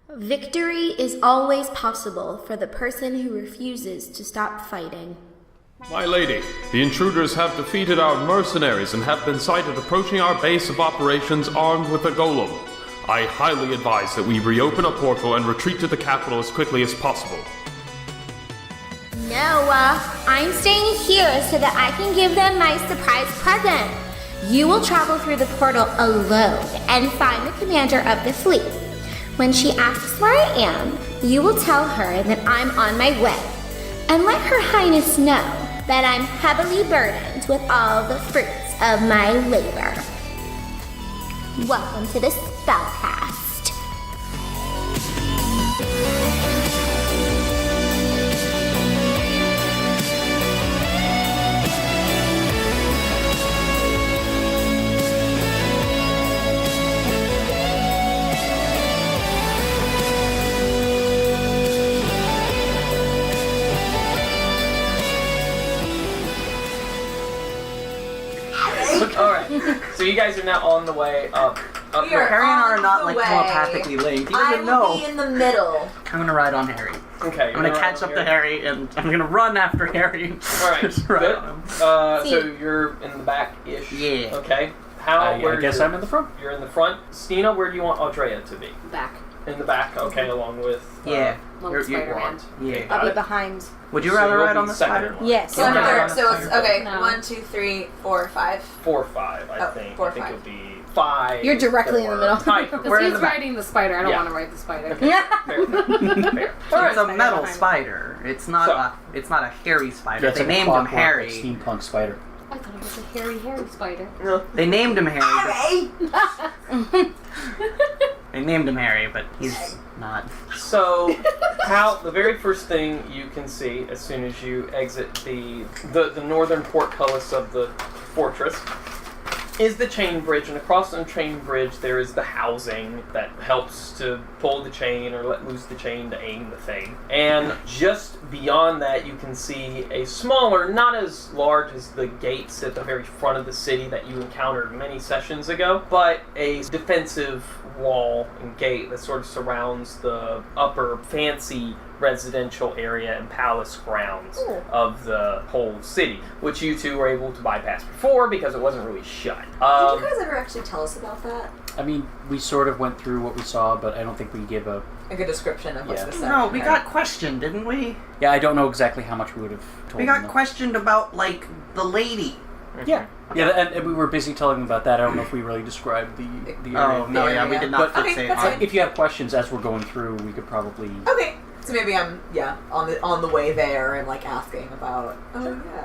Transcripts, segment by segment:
Victory is always possible for the person who refuses to stop fighting. My lady, the intruders have defeated our mercenaries and have been sighted approaching our base of operations armed with a golem. I highly advise that we reopen a portal and retreat to the capital as quickly as possible. No, I'm staying here so that I can give them my surprise present. You will travel through the portal alone and find the commander of the fleet. When she asks where I am, you will tell her that I'm on my way, and let Her Highness know that I'm heavily burdened with all the fruits of my labor. Welcome to the SpellCast. Alright, so you guys are now on the way up. We are Harry and I are not on like the telepathically linked. He I doesn't will know. be in the middle. I'm gonna ride on Harry. Okay, I'm gonna catch up to Harry and I'm gonna run after Harry. Alright, Just ride good. on him. So you're in the back-ish? Yeah. Okay. I guess I'm in the front. You're in the front. Stina, where do you want Audrea to be? Back. In the back, okay, along with... Yeah. Little spider man. Ront. Yeah. Got I'll be it. behind. Would you So rather you'll ride be on the second spider? one. Yes. So, Yeah. so it's okay. No. 1, 2, 3, 4, 5. 4 or 5, I think. 4 or I think 5. it'll be 5. You're directly in the middle. Tight. Because We're in he's the back. riding the spider. I don't Yeah. want to ride the spider. Okay, fair. Fair. It's a metal behind me. spider. It's not a hairy spider. Yeah, it's they like a named him clockwork, Harry. like steampunk spider. I thought it was a hairy spider. No. They named him Harry. They named him Harry, but he's not. So, the very first thing you can see as soon as you exit the northern portcullis of the fortress is the chain bridge, and across the chain bridge there is the housing that helps to pull the chain or let loose the chain to aim the thing. And just beyond that you can see a smaller, not as large as the gates at the very front of the city that you encountered many sessions ago, but a defensive wall and gate that sort of surrounds the upper fancy residential area and palace grounds of the whole city, which you two were able to bypass before because it wasn't really shut. Did you guys ever actually tell us about that? I mean, we sort of went through what we saw, but I don't think we gave a... A good description of what's Yeah. the set. No, we got questioned, didn't we? Yeah, I don't know exactly how much we would have told We them. got questioned about, like, the lady. Yeah. Yeah, and we were busy telling them about that. I don't know if we really described the area. Oh, no, yeah, we did not But Okay, fixate that's on fine. if you have questions as we're going through, we could probably... Okay. So maybe I'm on the way there and like asking about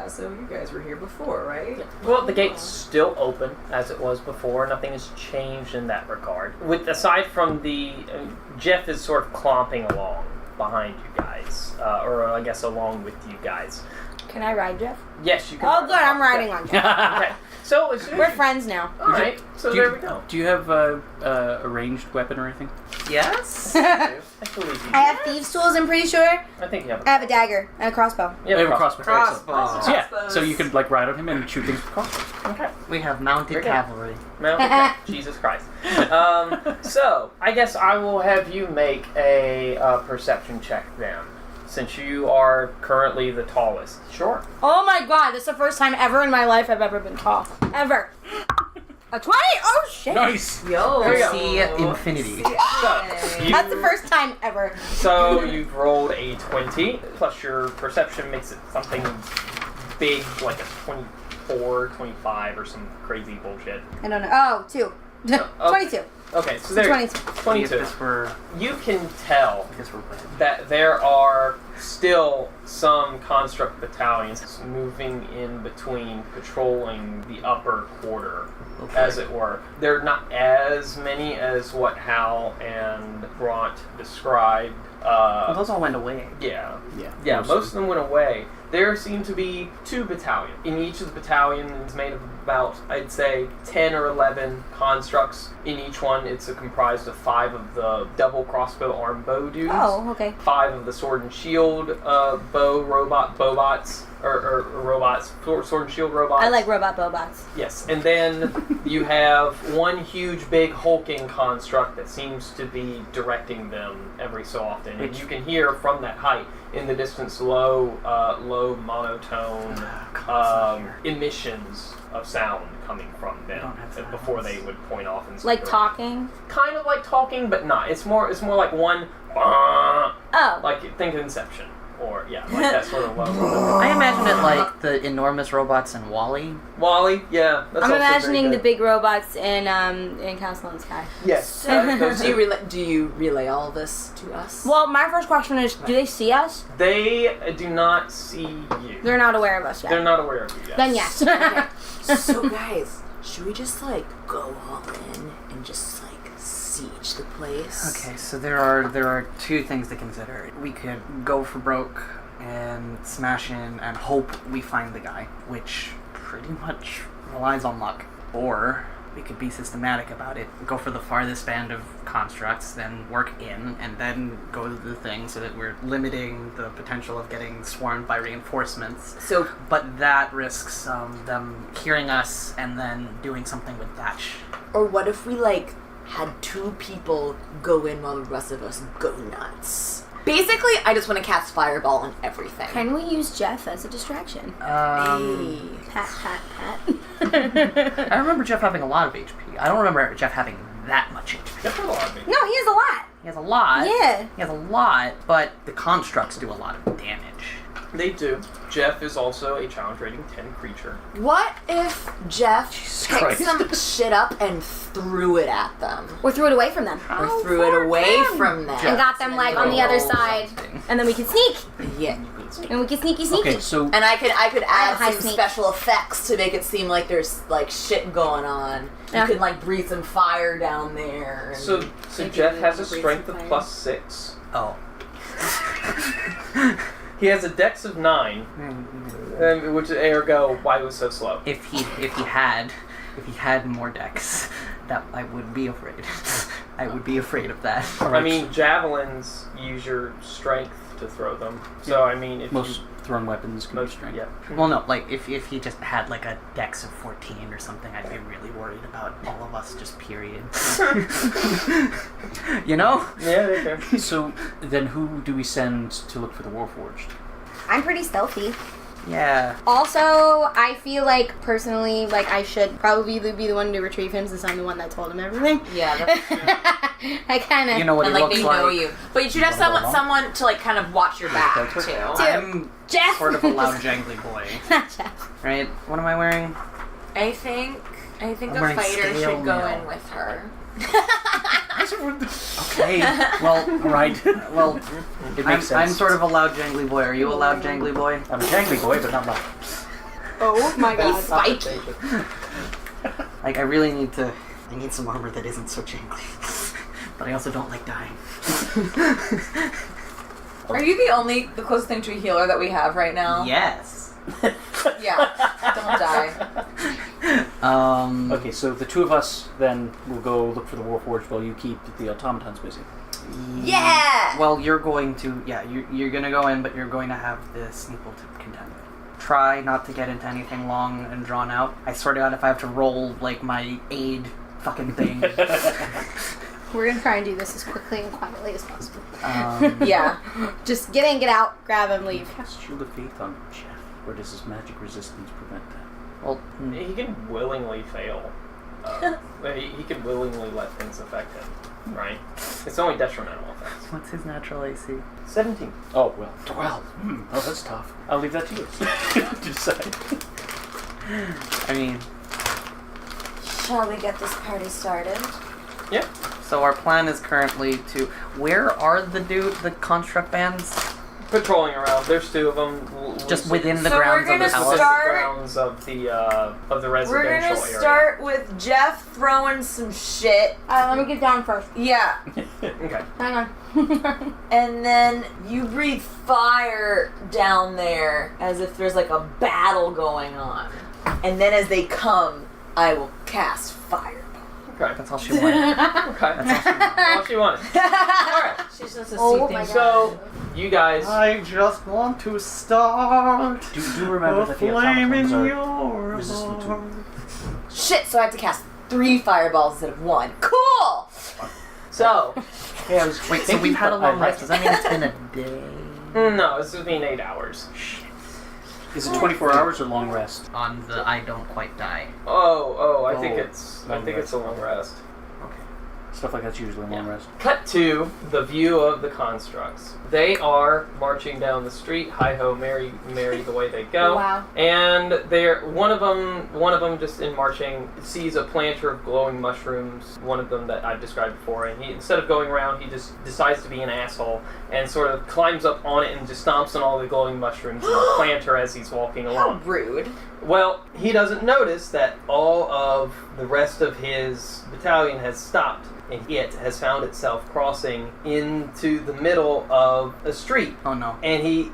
so you guys were here before, right? Well, the gate's still open as it was before. Nothing has changed in that regard. Aside from Jeff is sort of clomping along behind you guys, or I guess along with you guys. Can I ride Jeff? Yes, you can. Oh, good. I'm riding on Jeff. Okay. So as soon as We're you- friends now. All right. So there we go. Do you have a ranged weapon or anything? Yes? I believe you. I have thieves' tools, I'm pretty sure. I think you have. I have a dagger and a crossbow. You I have a crossbow. Crossbow. Excellent. So, yeah, so you could like ride on him and shoot things with crossbow. Okay. We have mounted Very good. cavalry. Okay. Jesus Christ. So I guess I will have you make a perception check then, since you are currently the tallest. Sure. Oh my god, this is the first time ever in my life I've ever been tall. Ever. A 20? Oh shit. Nice. Yo. There you go. See infinity. So, That's the first time ever. So you've rolled a 20, plus your perception makes it something big, like a 24, 25, or some crazy bullshit. I don't know. Oh, 2. 22. Okay, so there. 22. 22. If this were... You can tell I guess we're playing. that there are still some construct battalions moving in between, patrolling the upper quarter, as it were. They're not as many as what Hal and Ront described. Well, those all went away. Yeah, Yeah. most of them went away. There seem to be 2 battalions. In each of the battalions made of about, I'd say, 10 or 11 constructs. In each one, comprised of 5 of the double crossbow arm bow dudes. Oh, okay. 5 of the sword and shield shield bobots or robots, sword and shield robots. I like robot bobots. Yes, and then you have one huge big hulking construct that seems to be directing them every so often, and you can hear from that height in the distance low monotone emissions of sound coming from them before they would point off and Like talking? kind of like talking, but not. It's more like one. Oh. Like think of Inception. Or, yeah, like that sort of low. I imagine it like the enormous robots in WALL-E. WALL-E, yeah. That's I'm also imagining very the good. big robots in Castle in the Sky. Yes. Do you relay all this to us? Well, my first question is, do they see us? They do not see you. They're not aware of us yet. They're not aware of you yet. Then yes. So guys, should we just like go all in and just like siege the place? Okay, so there are two things to consider. We could go for broke and smash in and hope we find the guy, which pretty much relies on luck. Or we could be systematic about it, go for the farthest band of constructs, then work in, and then go to the thing so that we're limiting the potential of getting swarmed by reinforcements. So, But that risks them hearing us and then doing something with Thatch. or what if we like had two people go in while the rest of us go nuts? Basically, I just want to cast fireball on everything. Can we use Jeff as a distraction? Hey. Pat, pat. I remember Jeff having a lot of HP. I don't remember Jeff having that much HP. That's a lot of me. No, he has a lot. He has a lot. Yeah. He has a lot, but the constructs do a lot of damage. They do. Jeff is also a challenge rating 10 creature. What if Jeff picked Christ. some shit up and threw it at them? Or threw it away from them. Or threw it away from them? And got them like on the other side. And then we could sneak. Yeah. And we could sneaky. Okay, so And I could add high some sneak. special effects to make it seem like there's like shit going on. Yeah. You could like breathe some fire down there. And So make Jeff it has a breathe strength some of fire. +6. Oh. He has a dex of 9, which ergo, why he was so slow. If he had more decks, that I would be afraid. I would be afraid of that. I mean, javelins use your strength to throw them. So, I mean, if most thrown weapons can be most, strength. yeah. Well, no, like if he just had like a dex of 14 or something, I'd be really worried about all of us. Just period. You know? Yeah, they can. So then, who do we send to look for the Warforged? I'm pretty stealthy. Yeah. Also, I feel like personally, like I should probably be the one to retrieve him since I'm the one that told him everything. Yeah, that's I kind of. You know what and he like looks they like. know you, but you should have someone to like kind of watch your back too. I'm Jeff. sort of a loud, jangly boy, Not Jeff. right? What am I wearing? I think I'm a wearing fighter scale should go mail. in with her. Okay. Well, Right. well, It makes I'm sense. sort of a loud, jangly boy. Are you a loud, jangly boy? I'm a jangly boy, but not loud. Oh my god. Spiky. Like, I really need to. I need some armor that isn't so jangly. But I also don't like dying. Are you the closest thing to a healer that we have right now? Yes. Yeah. Don't die. Okay, so the two of us then will go look for the Warforged while you keep the automatons busy. Yeah. Well, you're going to. Yeah, you're gonna go in, but you're going to have the Sneeple to contend with. Try not to get into anything long and drawn out. I swear to God, if I have to roll like my aid fucking thing. We're gonna try and do this as quickly and quietly as possible. Yeah. Just get in, get out, grab him, leave. Cast Shield of Faith on Jeff. Or does his magic resistance prevent that? Well, He can willingly fail. He can willingly let things affect him, right? It's only detrimental effects. what's his natural AC? 17. Oh, well, 12. Oh, that's tough. I'll leave that to you to decide. I mean, Shall we get this party started? Yeah. so our plan is currently to. Where are the construct bands? Patrolling around. There's two of them. Just within the So we're grounds of gonna the palace. Within start- the grounds of the residential We're gonna area. start with Jeff throwing some shit. Let me get down first. Yeah. Okay. Hang on. And then you breathe fire down there as if there's like a battle going on. And then as they come, I will cast fireball. Okay. That's all she wanted. Okay. That's all she wanted. Alright. She's just a Oh see my things. God. So you guys. I just want to start. Do remember that the flame in automatons are your resistant to- heart. Shit, so I have to cast 3 fireballs instead of 1. Cool! So, Hey, I was Wait, so thinking, we've had a but long I- rest. Does that mean it's been a day? no, this has been 8 hours. Is it 24 hours or long rest? On the I don't quite die. I think Oh, it's long it's a long rest. Okay. Stuff like that's usually a long rest. Cut to the view of the constructs. They are marching down the street, hi ho, merry, merry the way they go. Wow. And they're one of them just in marching sees a planter of glowing mushrooms. One of them that I've described before, and he instead of going around, he just decides to be an asshole and sort of climbs up on it and just stomps on all the glowing mushrooms in the planter as he's walking How along. rude. Well, he doesn't notice that all of the rest of his battalion has stopped, and it has found itself crossing into the middle of a street. Oh no. And he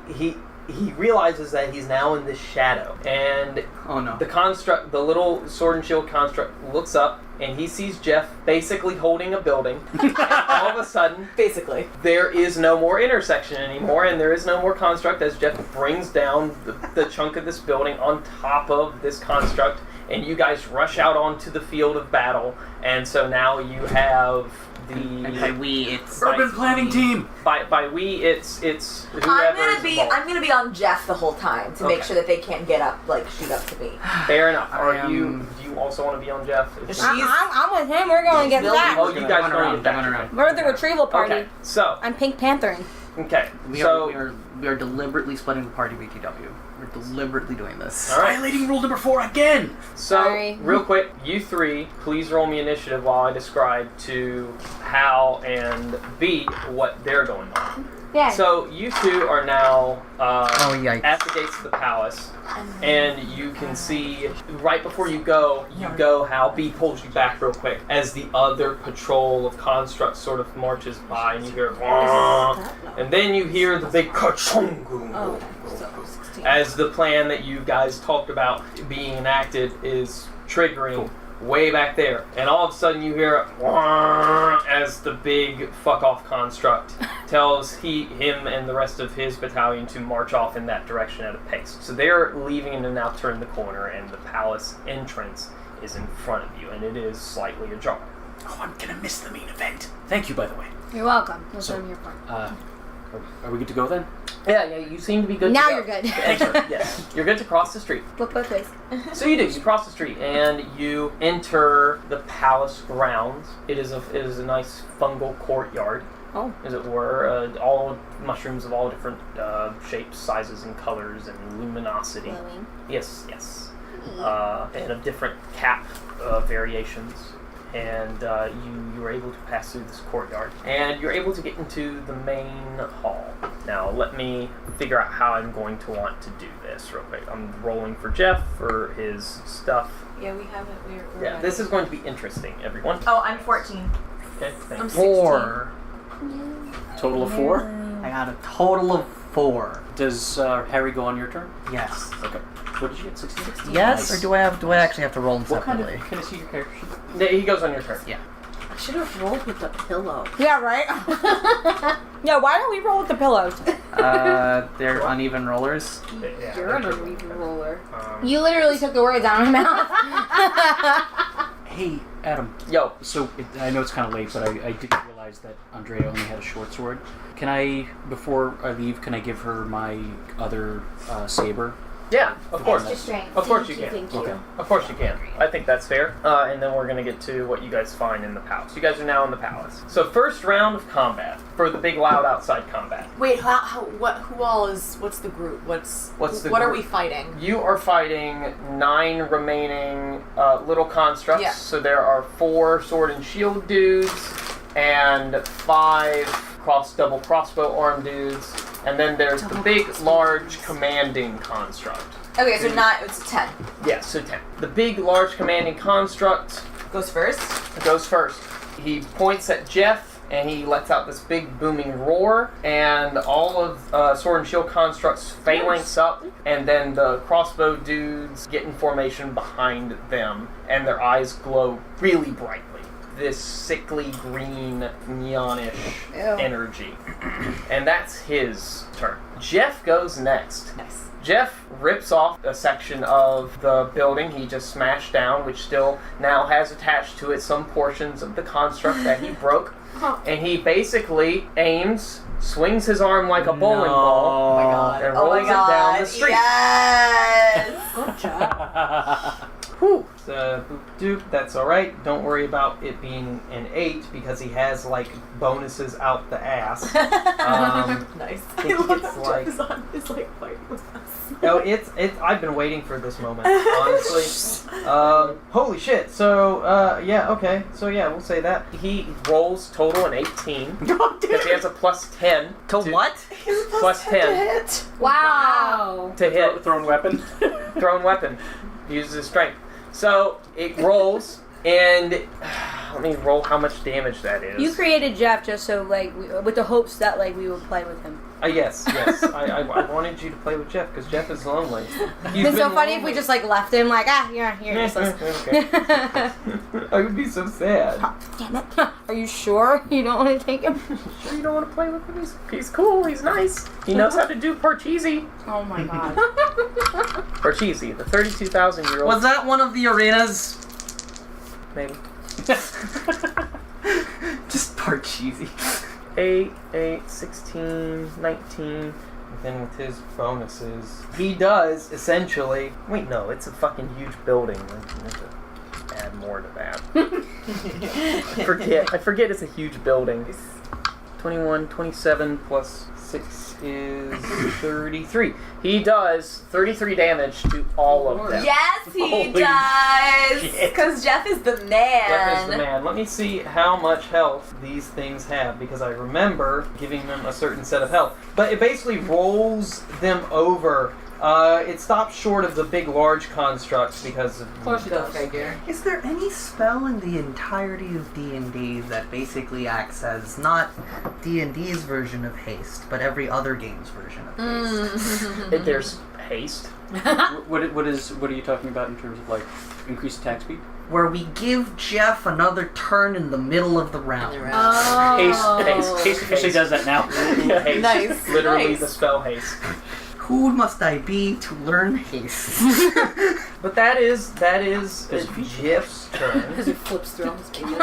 realizes that he's now in this shadow. And Oh no. the little sword and shield construct looks up, and he sees Jeff basically holding a building. And all of a sudden, Basically. there is no more intersection anymore, and there is no more construct as Jeff brings down the chunk of this building on top of this construct, and you guys rush out onto the field of battle, and so now you have And by we, it's Urban planning team! By we, it's whoever's involved. I'm gonna be on Jeff the whole time to make Okay. sure that they can't shoot up to me. Fair enough. I Do am- you also want to be on Jeff? I'm with him. We're going to get Building- that. Oh, you guys Run are around, going run to around. get We're the retrieval party. Okay, so I'm Pink Panthering. okay, we so are deliberately splitting the party BTW. We're deliberately doing this. all right. Violating rule number 4 again! So, Sorry. real quick, you three, please roll me initiative while I describe to Hal and B what they're going on. Yeah. So, you two are now Oh yikes. at the gates of the palace, and you can see right before you go, Hal. B pulls you back real quick as the other patrol of constructs sort of marches by, and you hear, "Wah," and then you hear the big ka-chung Oh, so 16. as the plan that you guys talked about being enacted is triggering way back there. And all of a sudden you hear "Wah," as the big fuck off construct tells him and the rest of his battalion to march off in that direction at a pace. So they're leaving and have now turned the corner, and the palace entrance is in front of you, and it is slightly ajar. Oh, I'm gonna miss the main event. Thank you, by the way. You're welcome. That's So- what I'm here for. Are we good to go then? Yeah, you seem to be good Now to go. you're good. Enter. Yes, you're good to cross the street. Look both ways. So you do. You cross the street and you enter the palace grounds. It is a nice fungal courtyard, Oh. as it were. All mushrooms of all different shapes, sizes, and colors, and luminosity. Glowing. Yes. And of different cap variations. And you were able to pass through this courtyard, and you're able to get into the main hall. Now, let me figure out how I'm going to want to do this real quick. I'm rolling for Jeff for his stuff. Yeah, we haven't. We're Yeah, this is going to be interesting, everyone. Oh, I'm 14. Okay, thank I'm you. 4. Total of 4? I got a total of 4. Does Harry go on your turn? Yes. Okay. What did you get? 16? Yes, Nice. or do I actually have to roll them What kind separately? of... Can I see your character sheet? Yeah, he goes on your turn. Yeah. I should have rolled with the pillow. Yeah, right? Yeah, why don't we roll with the pillows? They're uneven rollers. Yeah, You're an uneven roller. You literally took the words out of my mouth. Hey, Adam. Yo, So, I know it's kind of late, but I didn't realize that Audrea only had a short sword. Can I, before I leave, can I give her my other saber? yeah, of course. Extra strength. Of course you Thank can. Thank you. Okay. Of course you can. I think that's fair. And then we're going to get to what you guys find in the palace. You guys are now in the palace. So first round of combat for the big loud outside combat. Wait, who all is? What's the group? What are we fighting? You are fighting 9 remaining little constructs. Yeah. So there are 4 sword and shield dudes and 5 double crossbow arm dudes. And then there's the big, large commanding construct. Okay, so it's 10. Yeah, so 10. The big, large commanding construct Goes first. goes first. He points at Jeff, and he lets out this big booming roar, and all of Sword and Shield constructs phalanx up, and then the crossbow dudes get in formation behind them, and their eyes glow really brightly. this sickly green neonish Ew. energy. And that's his turn. Jeff goes next. Nice. Jeff rips off a section of the building he just smashed down, which still now has attached to it some portions of the construct that he broke. And he basically aims, swings his arm like a bowling ball, Oh my god. and rolls it down the street. Yes! Good job. Whew. So, boop doop, that's alright. Don't worry about it being an 8 because he has like bonuses out the ass. Nice. think I love it's how like- Jeff is on his like fighting with us. Oh, it's I've been waiting for this moment, honestly. Holy shit. So, yeah, okay. So yeah, we'll say that. He rolls total an 18. Because he has a plus 10. To what? Plus 10 hit. Wow. to hit. Thrown weapon. Thrown weapon. Uses his strength. So, it rolls, and let me roll how much damage that is. You created Jeff just so, like, with the hopes that, like, we would play with him. Yes. I wanted you to play with Jeff, because Jeff is lonely. It's so funny if we just, like, left him, like, you're useless. Okay. I would be so sad. Damn it. Are you sure you don't want to take him? Sure you don't want to play with him? He's cool, he's nice. He knows how to do Parcheesi. Oh my god. Parcheesi, the 32,000-year-old. Was that one of the arenas? Maybe. Just part cheesy. 8, 16, 19. And then with his bonuses, he does essentially. Wait, no, it's a fucking huge building. I have to add more to that. I forget it's a huge building. 21, 27 plus 6 is 33. He does 33 damage to all of them. Yes, he Holy does. shit. Because Jeff is the man. Jeff is the man. Let me see how much health these things have, because I remember giving them a certain set of health. But it basically rolls them over. It stops short of the big, large constructs because of course it does. Figure. Is there any spell in the entirety of D&D that basically acts as not D&D's version of haste, but every other game's version of haste? There's haste. What are you talking about in terms of like increased attack speed? Where we give Jeff another turn in the middle of the round. Oh. Haste officially does that now. Yeah, haste. Nice. Literally Nice. the spell haste. Who must I be to learn haste? But that is Jeff's turn. Because he flips through all his pages.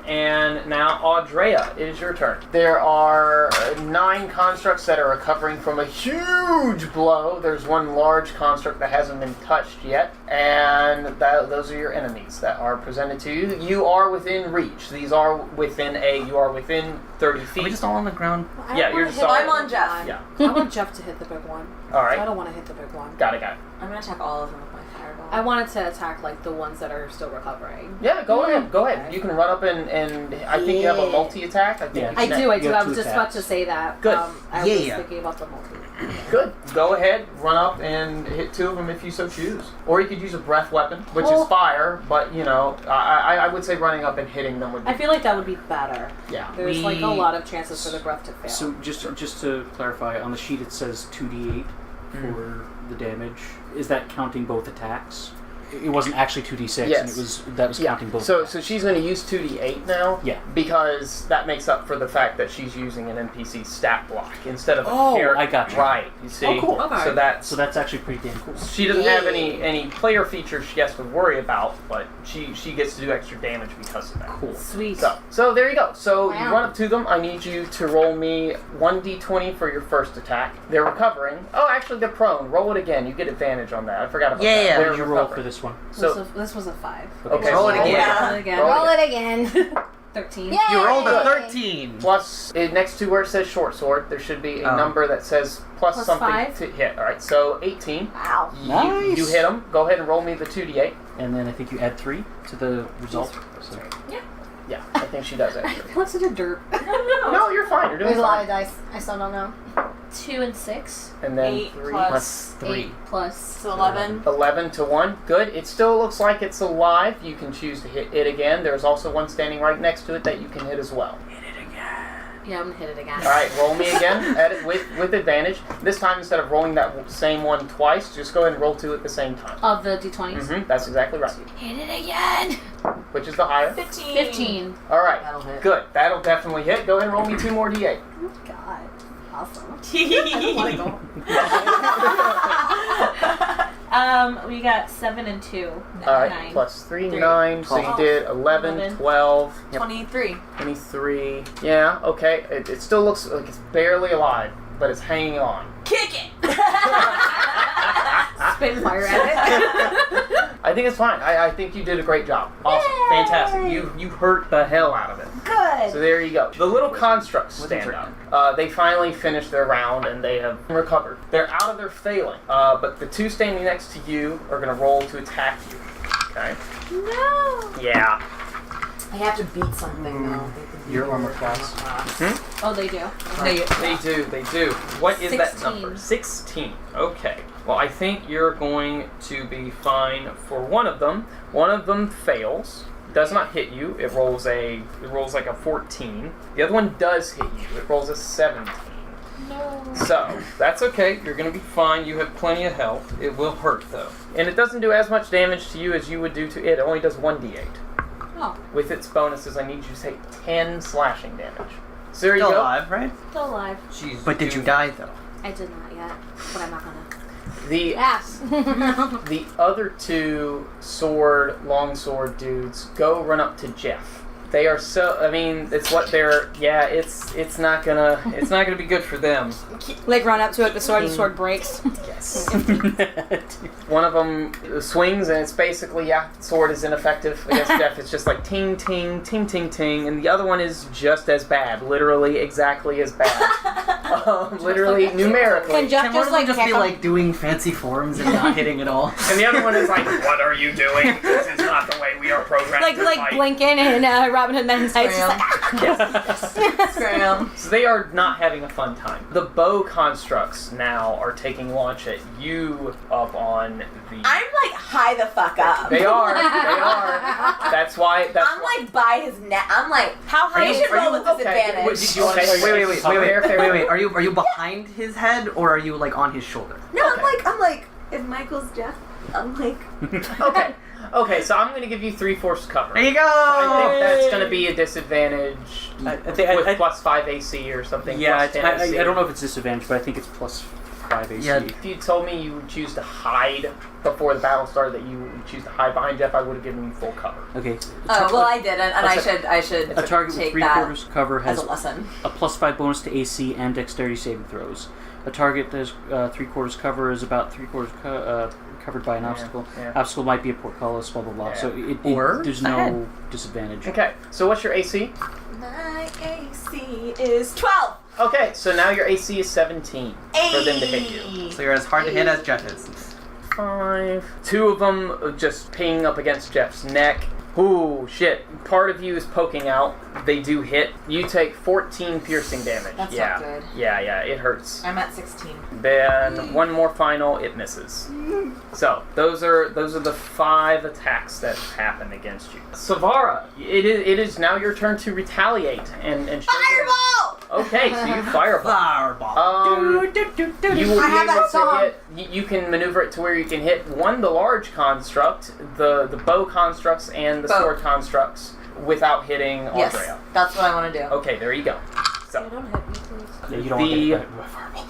And now, Audrea, it is your turn. There are 9 constructs that are recovering from a huge blow. There's one large construct that hasn't been touched yet, and those are your enemies that are presented to you. You are within reach. These are within you are within 30 feet. Are we just all on the ground? Yeah, you're just I'm on Jeff. Yeah. I want Jeff to hit the big one. All I right. don't want to hit the big one. Got it. I'm gonna attack all of them with my fireball. I wanted to attack like the ones that are still recovering. Yeah, go ahead. You can run up and I think you have a multi-attack. I think Yeah. you I can- do. I have was two just about attacks. to say that. Good. I was Yeah. thinking about the multi. Good. Go ahead, run up and hit 2 of them if you so choose. Or you could use a breath weapon, which is fire, but you know, I would say running up and hitting them would be... I feel like that would be better. Yeah. There's like a lot of chances for the breath to fail. So just to clarify, on the sheet it says 2d8 for the damage. Is that counting both attacks? It wasn't actually 2d6, Yes. and that was counting both. So attacks. she's going to use 2d8 now. Yeah. Because that makes up for the fact that she's using an NPC stat block instead of a Oh, character. I got you. Right. You see. Oh, cool. Okay. So that's actually pretty damn cool. she doesn't have any player features she has to worry about, but she gets to do extra damage because of that. Cool. Sweet. So there you go. So you Wow. run up to them. I need you to roll me 1d20 for your first attack. They're recovering. Oh, actually, they're prone. Roll it again. You get advantage on that. I forgot about that. Yeah. They're What did you roll for recovering. this one? So This was a 5. okay, Roll it so again. Yeah. Roll it again. Roll Roll it again. 13. Yay! You rolled a 13. plus next to where it says short sword, there should be a Oh. number that says plus Plus something 5? to hit. All right, so 18. Wow. Nice. You hit them. Go ahead and roll me the 2d8. And then I think you add 3 to the result. So. Yeah, I think she does actually. What's in a dirt? No, you're fine. You're doing There's a lot fine. of dice. I still don't know. 2 and 6. And then 8 3 plus 3. 8 plus. So 11. 11 to 1. Good. It still looks like it's alive. You can choose to hit it again. There's also one standing right next to it that you can hit as well. Yeah, I'm gonna hit it again. All right, roll me again at it with advantage. This time, instead of rolling that same one twice, just go ahead and roll 2 at the same time. Of the d20s. That's exactly right. Hit it again. Which is the highest? 15. All right. That'll hit. Good. That'll definitely hit. Go ahead and roll me 2 more d8. God. Awesome. We got 7 and 2. All right. 9. Plus 3, 3. 9. So you did 11, 12. 23. 23. Yeah, okay. It still looks like it's barely alive, but it's hanging on. Kick it! Spit fire at it. I think it's fine. I think you did a great job. Awesome. Yay! Fantastic. You hurt the hell out of it. Good. So there you go. The little constructs stand up. They finally finished their round and they have recovered. They're out of their failing. But the 2 standing next to you are going to roll to attack you. Okay? No. Yeah. I have to beat something though. Your armor class. Oh, they do. They do. What is that 16. number? 16. Okay. Well, I think you're going to be fine for one of them. One of them fails. Does not hit you. It rolls like a 14. The other one does hit you. It rolls a 17. No. So, that's okay. You're going to be fine. You have plenty of health. It will hurt, though. And it doesn't do as much damage to you as you would do to it. It only does 1d8. Oh. With its bonuses, I need you to take 10 slashing damage. So there you Still go. alive, right? Still alive. Jeez, But did you die though? I did not yet, but I'm not gonna. The Yes. the other 2 longsword dudes go run up to Jeff. They are so. I mean, it's what they're. Yeah, it's not gonna be good for them. Like run up to it, the sword breaks. Yes. One of them swings, and it's basically the sword is ineffective against Jeff. It's just like ting ting ting ting ting, and the other one is just as bad, literally exactly as bad, literally numerically. And Jeff Can one just of them like just be like doing fancy forms and not hitting at all? And the other one is like, "What are you doing? This is not the way we are programmed like to fight." blinking and Robin Hood Men's Knights just like Scram. So they are not having a fun time. The bow constructs now are taking launch at you up on the... I'm like high the fuck up. They are. That's why... I'm like by his neck. I'm like, how high? You should roll with disadvantage. Wait. Are you behind his head or are you like on his shoulder? No, I'm like, if Michael's Jeff, I'm like. Okay, so I'm going to give you 3/4 cover. There you go! I think that's going to be a disadvantage with plus 5 AC or something. Yeah, plus 10 AC. I don't know if it's disadvantage, but I think it's plus 5 AC. Yeah. If you told me you would choose to hide before the battle started, that you would choose to hide behind Jeff, I would have given you full cover. Okay. Oh well, I didn't, and I should. A target with take 3/4 cover as has a lesson. a plus 5 bonus to AC and dexterity saving throws. A target that has 3/4 cover is about 3/4 covered by an obstacle. Yeah. Obstacle might be a portcullis, blah blah blah. Yeah. So Or there's ahead. no disadvantage. Okay, so what's your AC? My AC is 12. Okay, so now your AC is 17 for them to hit you. So you're as hard to hit as Jeff is. 5. 2 of them just ping up against Jeff's neck. Ooh, shit. Part of you is poking out. They do hit. You take 14 piercing damage. That's not good. Yeah, it hurts. I'm at 16. Then one more final, it misses. So those are the 5 attacks that happen against you. Sav'ah Rah, it is now your turn to retaliate and show them- Fireball! Okay, so you fireball. Fireball. You will be able to hit. You can maneuver it to where you can hit the large construct, the bow constructs, and the sword constructs without hitting Audrea. Yes, that's what I want to do. Okay, there you go. So Don't hit me, please. Yeah, you don't want to get hit by a fireball.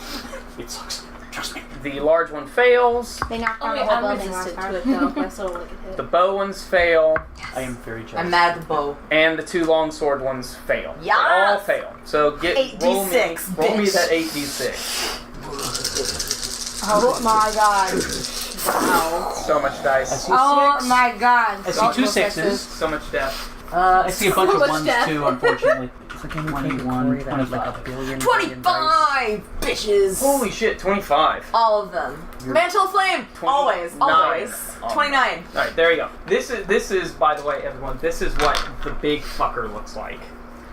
It sucks. Trust me. the large one fails. They knocked Oh down wait, the whole I'm building resistant last to time. it though. But I still don't want to get hit. The bow ones fail, I am very jealous. I'm mad at the bow. and the 2 longsword ones fail. Yes! They all fail. So roll me 8d6, that 8d6. Oh my god. Wow. So much dice. Oh my god. I see 2 6s. So much death. I see a bunch of much 1s death. too, unfortunately. It's like any 21, 25. 25 bitches. Holy shit, 25. All of them. Mantle flame. Always. 29. Alright, there you go. This is, by the way, everyone, this is what the big fucker looks like.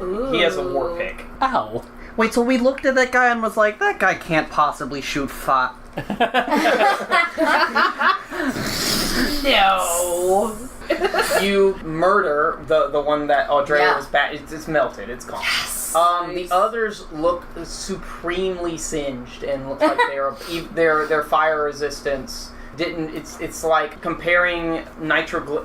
Ooh. He has a war pick. Ow. Wait, so we looked at that guy and was like, that guy can't possibly shoot fire. No. You murder the one that Audrea Yeah. was it's melted, it's gone. Yes. The others look supremely singed and look like their fire resistance didn't. It's like comparing an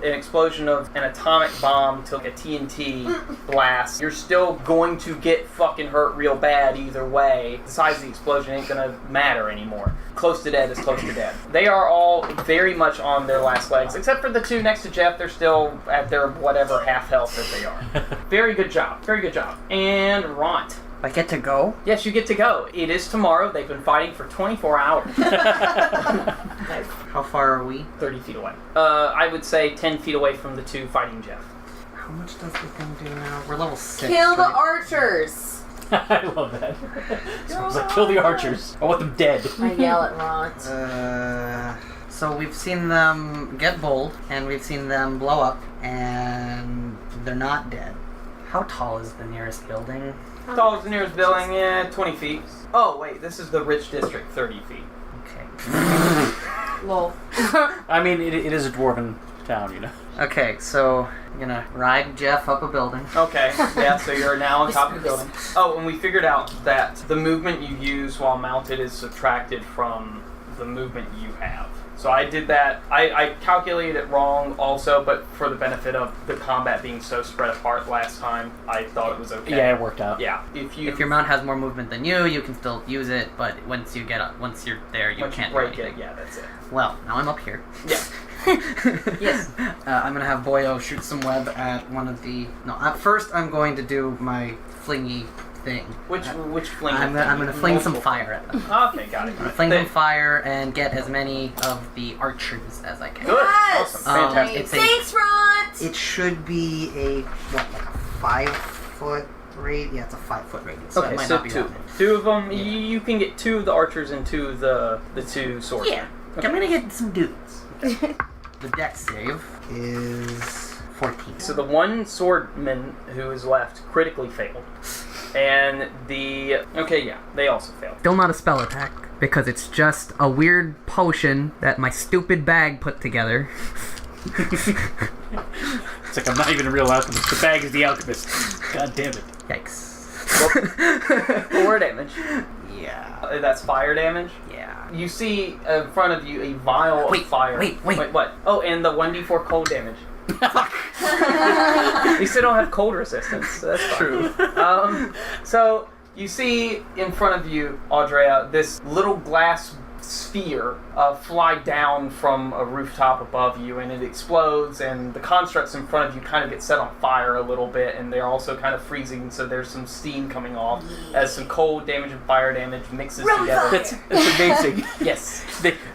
explosion of an atomic bomb to like a TNT blast. You're still going to get fucking hurt real bad either way. The size of the explosion ain't gonna matter anymore. Close to dead is close to dead. They are all very much on their last legs, except for the two next to Jeff. They're still at their whatever half health that they are. Very good job. Very good job. And Ront. I get to go? Yes, you get to go. It is tomorrow. They've been fighting for 24 hours. How far are we? 30 feet away. I would say 10 feet away from the two fighting Jeff. How much does the thing do now? We're level 6. Kill the right? archers. I love that. Someone's like, kill the archers. I want them dead. I yell at Ront. So we've seen them get bold, and we've seen them blow up, and they're not dead. How tall is the nearest building? Tall as the nearest building, 20 feet. Oh, wait, this is the rich district, 30 feet. Okay. Lol. I mean, it is a dwarven town, you know. Okay, so I'm gonna ride Jeff up a building. Okay, yeah, so you're now on top of the building. Oh, and we figured out that the movement you use while mounted is subtracted from the movement you have. So I did that. I calculated it wrong also, but for the benefit of the combat being so spread apart last time, I thought it was okay. Yeah, it worked out. Yeah, If your mount has more movement than you can still use it, but once you're there, you can't break do it. anything. Yeah, that's it. Well, now I'm up here. Yeah. Yes. I'm gonna have Boyo shoot some web at one of the. No, first I'm going to do my flingy thing. Which fling? I'm gonna fling some fire at them. Okay, got it. Fling some fire and get as many of the archers as I can. Good. Yes. Awesome. Fantastic. It's a, Thanks, Ront. it should be like a 5-foot radius. Yeah, it's a 5-foot radius. So it Okay, might so not be two. that many. Two of them. Yeah. You can get two of the archers and two of the two swordsmen. Yeah. Okay. I'm gonna get some dudes. The dex save is 14. So the one swordman who is left critically failed. And they also failed. Still not a spell attack, because it's just a weird potion that my stupid bag put together. It's like I'm not even a real alchemist. The bag is the alchemist. God damn it. Yikes. 4 damage. Yeah. That's fire damage. Yeah. You see in front of you a vial of fire. Wait. What? Oh, and the 1d4 cold damage. You still don't have cold resistance, so that's fine. True. So you see in front of you, Audrea, this little glass sphere fly down from a rooftop above you, and it explodes, and the constructs in front of you kind of get set on fire a little bit, and they're also kind of freezing, so there's some steam coming off as some cold damage and fire damage mixes together. That's amazing. Yes.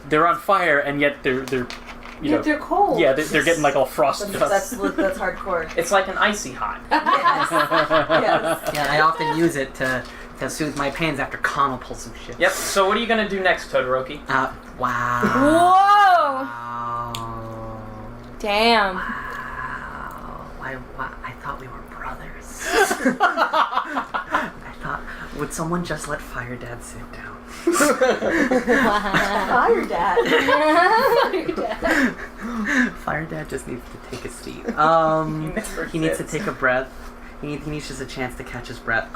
They're on fire, and yet they're They're cold. Yeah, they're getting like all frosted. That's hardcore. It's like an icy hot. Yes. Yeah, I often use it to soothe my pains after Conall pulls some shit. Yep, so what are you going to do next, Todoroki? Wow. Whoa! Wow. Damn. Wow. I thought we were brothers. I thought, would someone just let Fire Dad sit down? Fire Dad. Fire Dad just needs to take a seat. He needs to take a breath. He needs just a chance to catch his breath.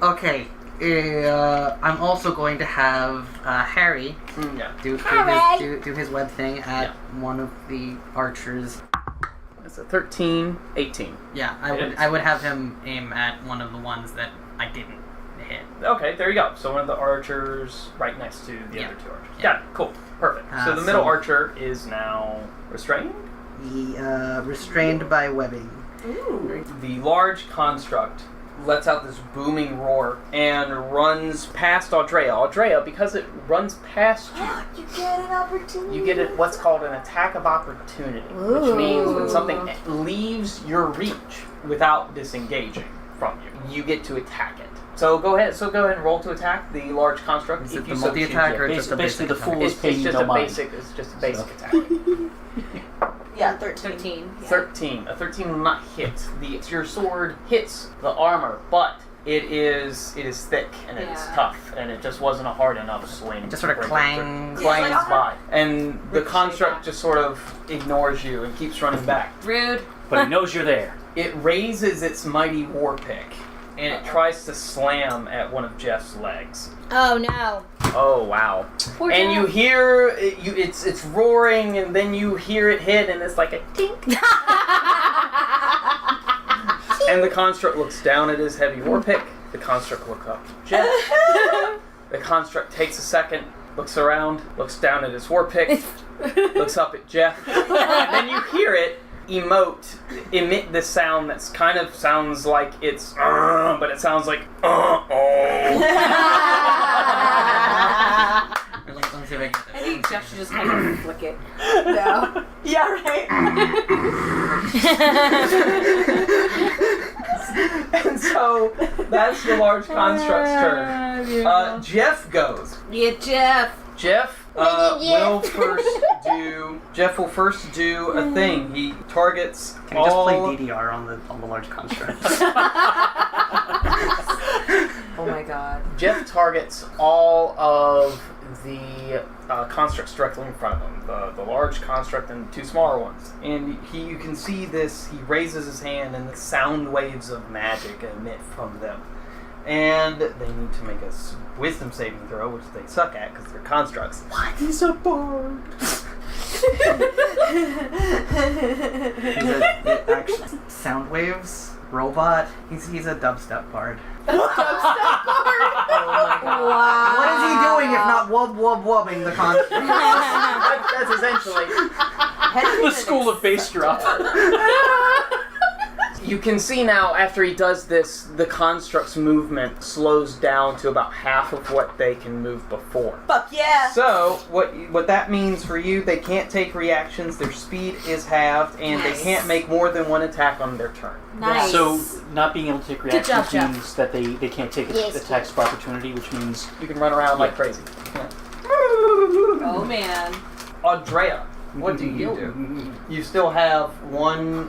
Okay. I'm also going to have Harry do his web thing at one of the archers. It's a 13, 18. Yeah, I would have him aim at one of the ones that I didn't hit. Okay, there you go. So one of the archers right next to the other two archers. Yeah. Got it. Cool. Perfect. So the middle archer is now restrained? Restrained by webbing. Ooh. The large construct lets out this booming roar and runs past Audrea. Audrea, because it runs past you, You get an opportunity. you get what's called an attack of opportunity, which means when something leaves your reach without disengaging from you, you get to attack it. So go ahead and roll to attack the large construct. Is if it you the so multi-attack choose. or just a Basically, basic the fool attack? is paying no mind. It's just a basic attack. Yeah, 13. 13. Yeah. 13. A 13 will not hit. Your sword hits the armor, but it is thick and it's tough, and it just wasn't a hard enough swing. Just sort of clangs. Clangs like, by, and the ricochet construct back. just sort of ignores you and keeps running back. Rude. But he knows you're there. It raises its mighty war pick and it tries to slam at one of Jeff's legs. Oh no. Oh wow! And you hear it's roaring, and then you hear it hit, and it's like a tink. And the construct looks down at his heavy war pick. The construct looks up at Jeff. The construct takes a second, looks around, looks down at his war pick, looks up at Jeff, and then you hear it emit this sound that's kind of sounds like it's but it sounds like I think Jeff should just kind of flick it. No. Yeah, right. And so that's the large construct's turn. Jeff goes. Yeah, Jeff. Jeff will first do a thing. He targets Can you just play DDR on the large construct? Oh my god. Jeff targets all of the constructs directly in front of him. The large construct and the two smaller ones. And you can see this, he raises his hand and the sound waves of magic emit from them. And they need to make a wisdom saving throw, which they suck at because they're constructs. What? He's a bard. He's a actual sound waves robot. He's a dubstep bard. Dubstep bard? Oh my god. Wow. What is he doing if not wubbing the construct? That's essentially The school of bass drop. You can see now, after he does this, the construct's movement slows down to about half of what they can move before. Fuck yeah! So, what that means for you, they can't take reactions, their speed is halved, and they can't make more than one attack on their turn. Nice. So, not being able to take reactions job, Jeff. means that they can't take attacks of opportunity, which means... You can run around like crazy. Yeah. Oh man. Audrea, what do you do? You still have one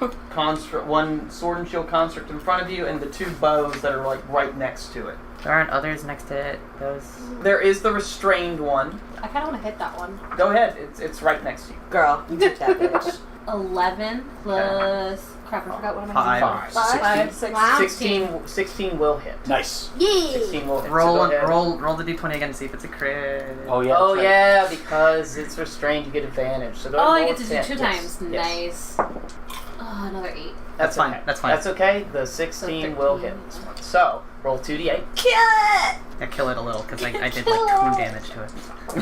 sword and shield construct in front of you, and the two bows that are like right next to it. There aren't others next to it. Those. There is the restrained one. I kind of want to hit that one. Go ahead, it's right next to you. Girl, you took that bitch. 11 plus... Crap, I forgot what I'm Five. 6. Wow. 16 will hit. Nice. 16 will hit. Roll so go ahead. roll the d20 again to see if it's a crit. Oh, yeah. Oh that's right. yeah, because it's restrained, you get advantage. So go Oh, I roll get to do it. 2 Yes. times. Yes. Nice. Oh, another 8. That's fine. okay. That's fine. That's okay. The 16 will hit this one. So roll 2d8. Kill it! I kill it a little because I did like 2 damage to it.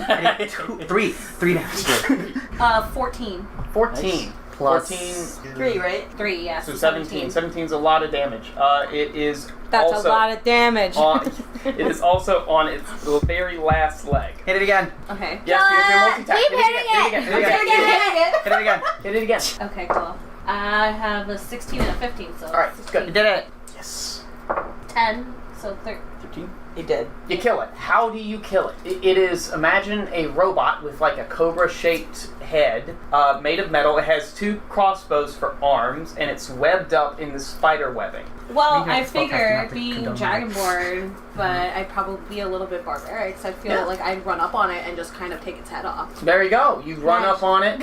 I did 3 damage to it. 14. 14 Nice. plus 3, right? 3, yeah. So 17. 17's a lot of damage. It is That's also a lot of damage. it is also on its very last leg. Hit it again. Okay. Yes, you're multi-attack. Keep Hit it again. Hit it again. Hit it again. Hit it again. Okay, cool. I have a 16 and a 15, so... Alright, good. You did it. Yes. 10, so 13. He did. You kill it. How do you kill it? It is, imagine a robot with like a cobra-shaped head, made of metal. It has 2 crossbows for arms, and it's webbed up in the spider webbing. Well, Maybe I I spellcasting figure not to being condone Dragonborn, but I'd probably be a little bit barbaric, so I feel like I'd run up on it and just kind of take its head off. There you go. You run Nice. up on it.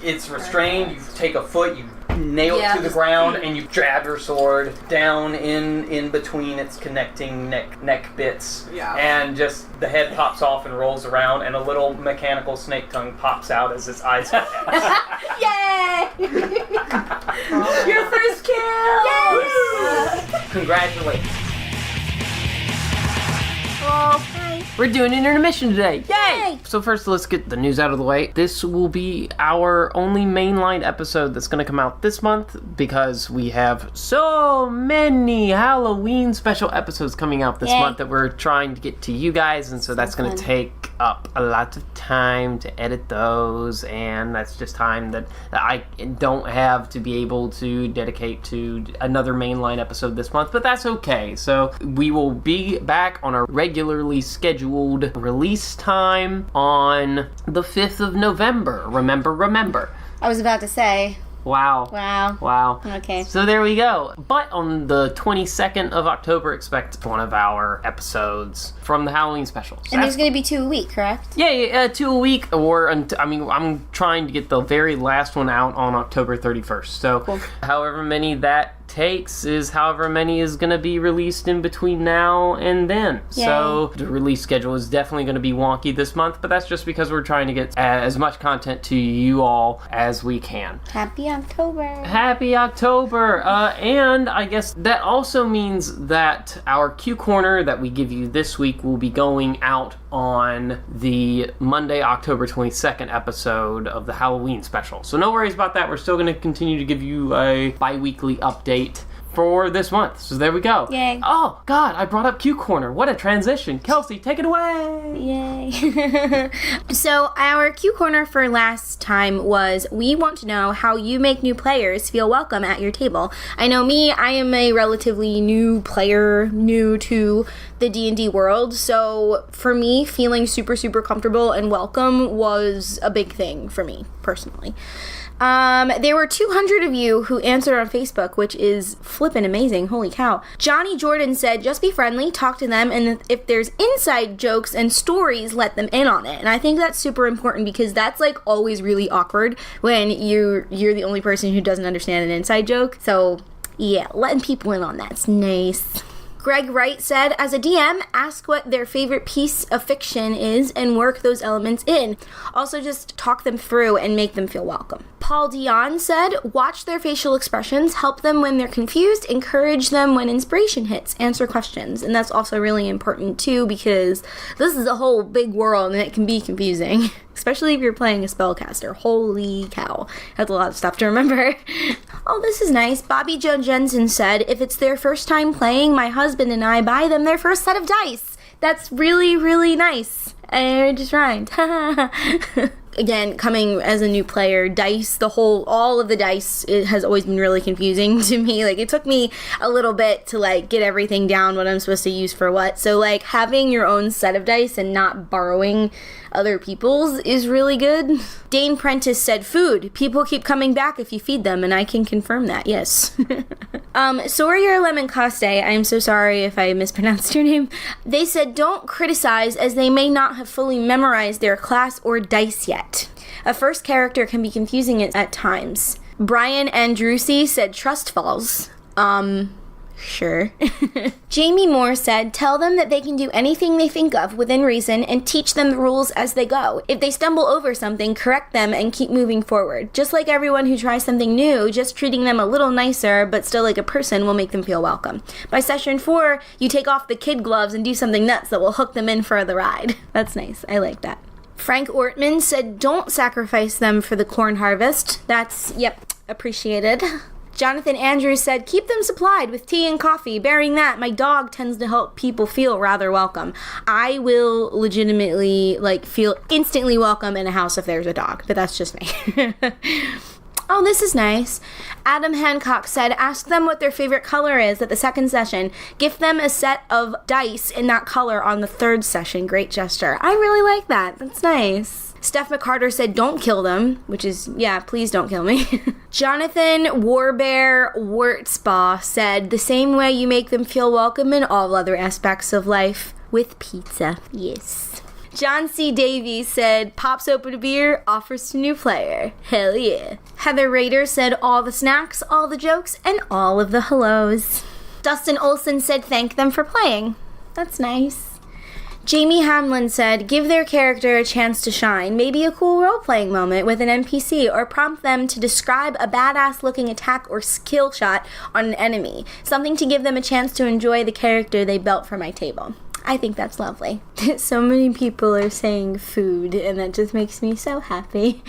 It's restrained. You take a foot. You nail it to the just- ground, and you jab your sword down in between its connecting neck bits. Yeah. And just the head pops off and rolls around, and a little mechanical snake tongue pops out as its eyes. Yay! Your first kill! Congratulations. We're doing an intermission today. Yay! So first, let's get the news out of the way. This will be our only mainline episode that's going to come out this month because we have so many Halloween special episodes coming out this month that we're trying to get to you guys, and so that's going to take up a lot of time to edit those, and that's just time that I don't have to be able to dedicate to another mainline episode this month, but that's okay. So we will be back on our regularly scheduled release time on the 5th of November. Remember. I was about to say. Wow. Wow. Okay. So there we go. But on the 22nd of October, expect one of our episodes from the Halloween special. So And there's going to be 2 a week, correct? yeah, 2 a week, or I'm trying to get the very last one out on October 31st. So, however many that takes is however many is going to be released in between now and then. Yay. So the release schedule is definitely going to be wonky this month, but that's just because we're trying to get as much content to you all as we can. Happy October. Happy October! And I guess that also means that our Q Corner that we give you this week will be going out on the Monday, October 22nd episode of the Halloween special. So no worries about that. We're still going to continue to give you a bi-weekly update for this month. So there we go. Yay. Oh, God, I brought up Q Corner. What a transition. Kelsey, take it away. Yay. So our Q Corner for last time was, we want to know how you make new players feel welcome at your table. I know me, I am a relatively new player, new to the D&D world, so for me, feeling super, super comfortable and welcome was a big thing for me, personally. There were 200 of you who answered on Facebook, which is flippin' amazing. Holy cow. Johnny Jordan said, just be friendly, talk to them, and if there's inside jokes and stories, let them in on it. And I think that's super important because that's like always really awkward when you're the only person who doesn't understand an inside joke. So yeah, letting people in on that's nice. Greg Wright said, as a DM, ask what their favorite piece of fiction is and work those elements in. Also, just talk them through and make them feel welcome. Paul Dion said, watch their facial expressions, help them when they're confused, encourage them when inspiration hits, answer questions. And that's also really important too because this is a whole big world and it can be confusing. Especially if you're playing a spellcaster. Holy cow. That's a lot of stuff to remember. Oh, this is nice. Bobby Joe Jensen said, if it's their first time playing, my husband and I buy them their first set of dice. That's really, really nice. It just rhymed. Again, coming as a new player, dice, all of the dice, it has always been really confusing to me. Like, it took me a little bit to, like, get everything down, what I'm supposed to use for what. So, like, having your own set of dice and not borrowing other people's is really good. Dane Prentice said, food. People keep coming back if you feed them, and I can confirm that, yes. Sawyer Lemon Coste, I am so sorry if I mispronounced your name. They said, don't criticize as they may not have fully memorized their class or dice yet. A first character can be confusing at times. Brian Andrusi said, trust falls. Sure. Jamie Moore said, tell them that they can do anything they think of within reason and teach them the rules as they go. If they stumble over something, correct them and keep moving forward. Just like everyone who tries something new, just treating them a little nicer but still like a person will make them feel welcome. By session 4, you take off the kid gloves and do something nuts that will hook them in for the ride. That's nice. I like that. Frank Ortman said, don't sacrifice them for the corn harvest. That's, yep, appreciated. Jonathan Andrews said, keep them supplied with tea and coffee. Bearing that, my dog tends to help people feel rather welcome. I will legitimately, feel instantly welcome in a house if there's a dog, but that's just me. Oh, this is nice. Adam Hancock said, ask them what their favorite color is at the second session. Gift them a set of dice in that color on the third session. Great gesture. I really like that. That's nice. Steph McCarter said, don't kill them, which is, yeah, please don't kill me. Jonathan Warbear Wurtzbaugh said, the same way you make them feel welcome in all other aspects of life, with pizza. Yes. John C. Davies said, pops open a beer, offers to new player. Hell yeah. Heather Rader said, all the snacks, all the jokes, and all of the hellos. Dustin Olson said, thank them for playing. That's nice. Jamie Hamlin said, give their character a chance to shine, maybe a cool role-playing moment with an NPC, or prompt them to describe a badass-looking attack or skill shot on an enemy. Something to give them a chance to enjoy the character they built for my table. I think that's lovely. So many people are saying food, and that just makes me so happy.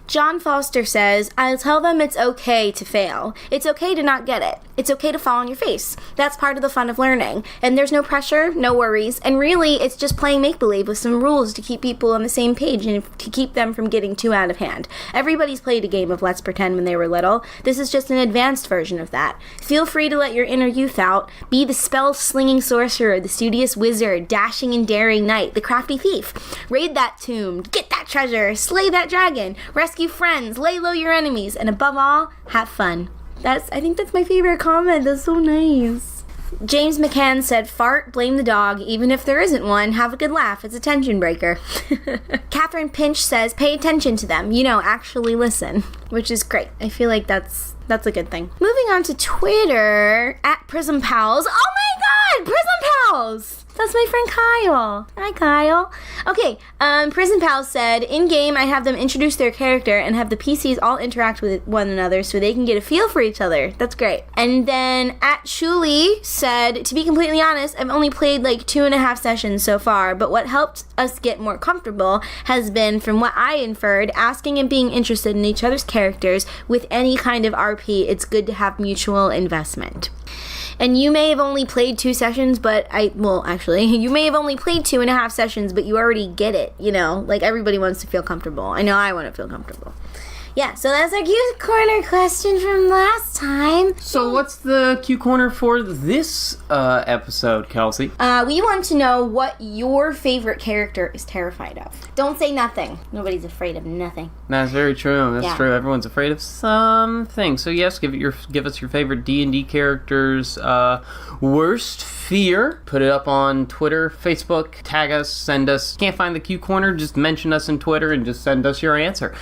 John Foster says, I'll tell them it's okay to fail. It's okay to not get it. It's okay to fall on your face. That's part of the fun of learning. And there's no pressure, no worries, and really it's just playing make-believe with some rules to keep people on the same page and to keep them from getting too out of hand. Everybody's played a game of Let's Pretend when they were little. This is just an advanced version of that. Feel free to let your inner youth out. Be the spell-slinging sorcerer, the studious wizard, dashing and daring knight, the crafty thief. Raid that tomb, get that treasure, slay that dragon, rescue friends, lay low your enemies, and above all, have fun. I think that's my favorite comment. That's so nice. James McCann said, fart, blame the dog, even if there isn't one, have a good laugh, it's a tension breaker. Catherine Pinch says, pay attention to them, actually listen, which is great. I feel like that's That's a good thing. Moving on to Twitter, at Prism Pals. Oh my god! Prism Pals! That's my friend Kyle. Hi, Kyle. Okay, Prison Pals said, in-game, I have them introduce their character and have the PCs all interact with one another so they can get a feel for each other. That's great. And then at Shuli said, to be completely honest, I've only played like 2.5 sessions so far, but what helped us get more comfortable has been, from what I inferred, asking and being interested in each other's characters. With any kind of RP, it's good to have mutual investment. And you may have only played 2 sessions, but you may have only played 2.5 sessions, but you already get it, you know? Like, everybody wants to feel comfortable. I know I want to feel comfortable. Yeah, so that's our Q Corner question from last time. So what's the Q Corner for this episode, Kelsey? We want to know what your favorite character is terrified of. Don't say nothing. Nobody's afraid of nothing. That's very true. That's Yeah. true. Everyone's afraid of something. So yes, give us your favorite D&D characters' worst fear. Put it up on Twitter, Facebook. Tag us. Send us. Can't find the Q Corner? Just mention us on Twitter and just send us your answer.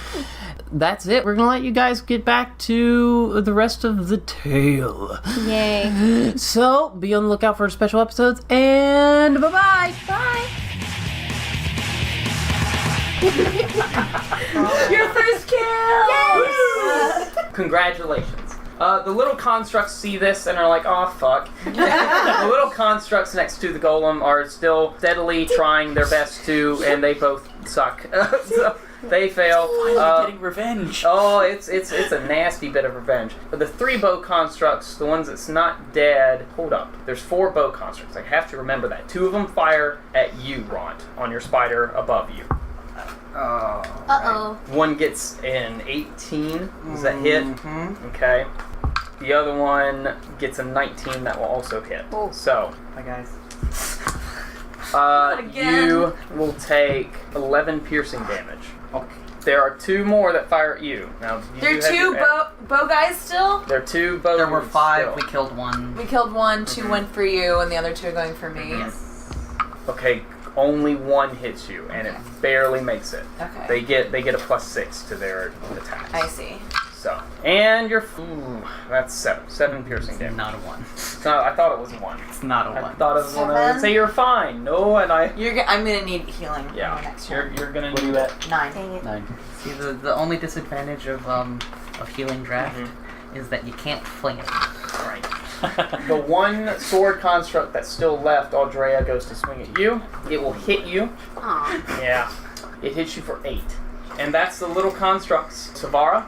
That's it. We're gonna let you guys get back to the rest of the tale. Yay. So be on the lookout for special episodes, and bye-bye. Bye. Your first kill! Yes! Congratulations. The little constructs see this and are like, oh, fuck. The little constructs next to the golem are still steadily trying their best to, and they both suck. So they fail. Getting revenge. Oh, it's a nasty bit of revenge. But the 3 bow constructs, the ones that's not dead, hold up. There's 4 bow constructs. I have to remember that. 2 of them fire at you, Ront, on your spider above you. Uh-oh. One gets an 18. Does that hit? Okay. The other one gets a 19. That will also hit. Oh. So, Hi, guys. you will take 11 piercing damage. Okay. There are 2 more that fire at you. Now, you There are do have 2 your- bow guys still? There are 2 bow. There were dudes 5. still. We killed 1. We killed 1, 2 went for you, and the other 2 are going for me. Okay, only 1 hits you, and it barely makes it. Okay. They get a +6 to their attacks. I see. So, and you're that's 7 piercing It's damage. not a 1. No, I thought it was 1. It's not a 1. I thought it was 1. I would 7? say you're fine. No, and I. I'm gonna need healing on the Yeah, next you're one. gonna What are need you at? 9. Dang it. 9. See, the only disadvantage of healing draft is that you can't fling it. Right. The 1 sword construct that's still left, Audrea, goes to swing at you. It will hit you. Aw. Yeah. It hits you for 8. And that's the little constructs. Sav'ah Rah?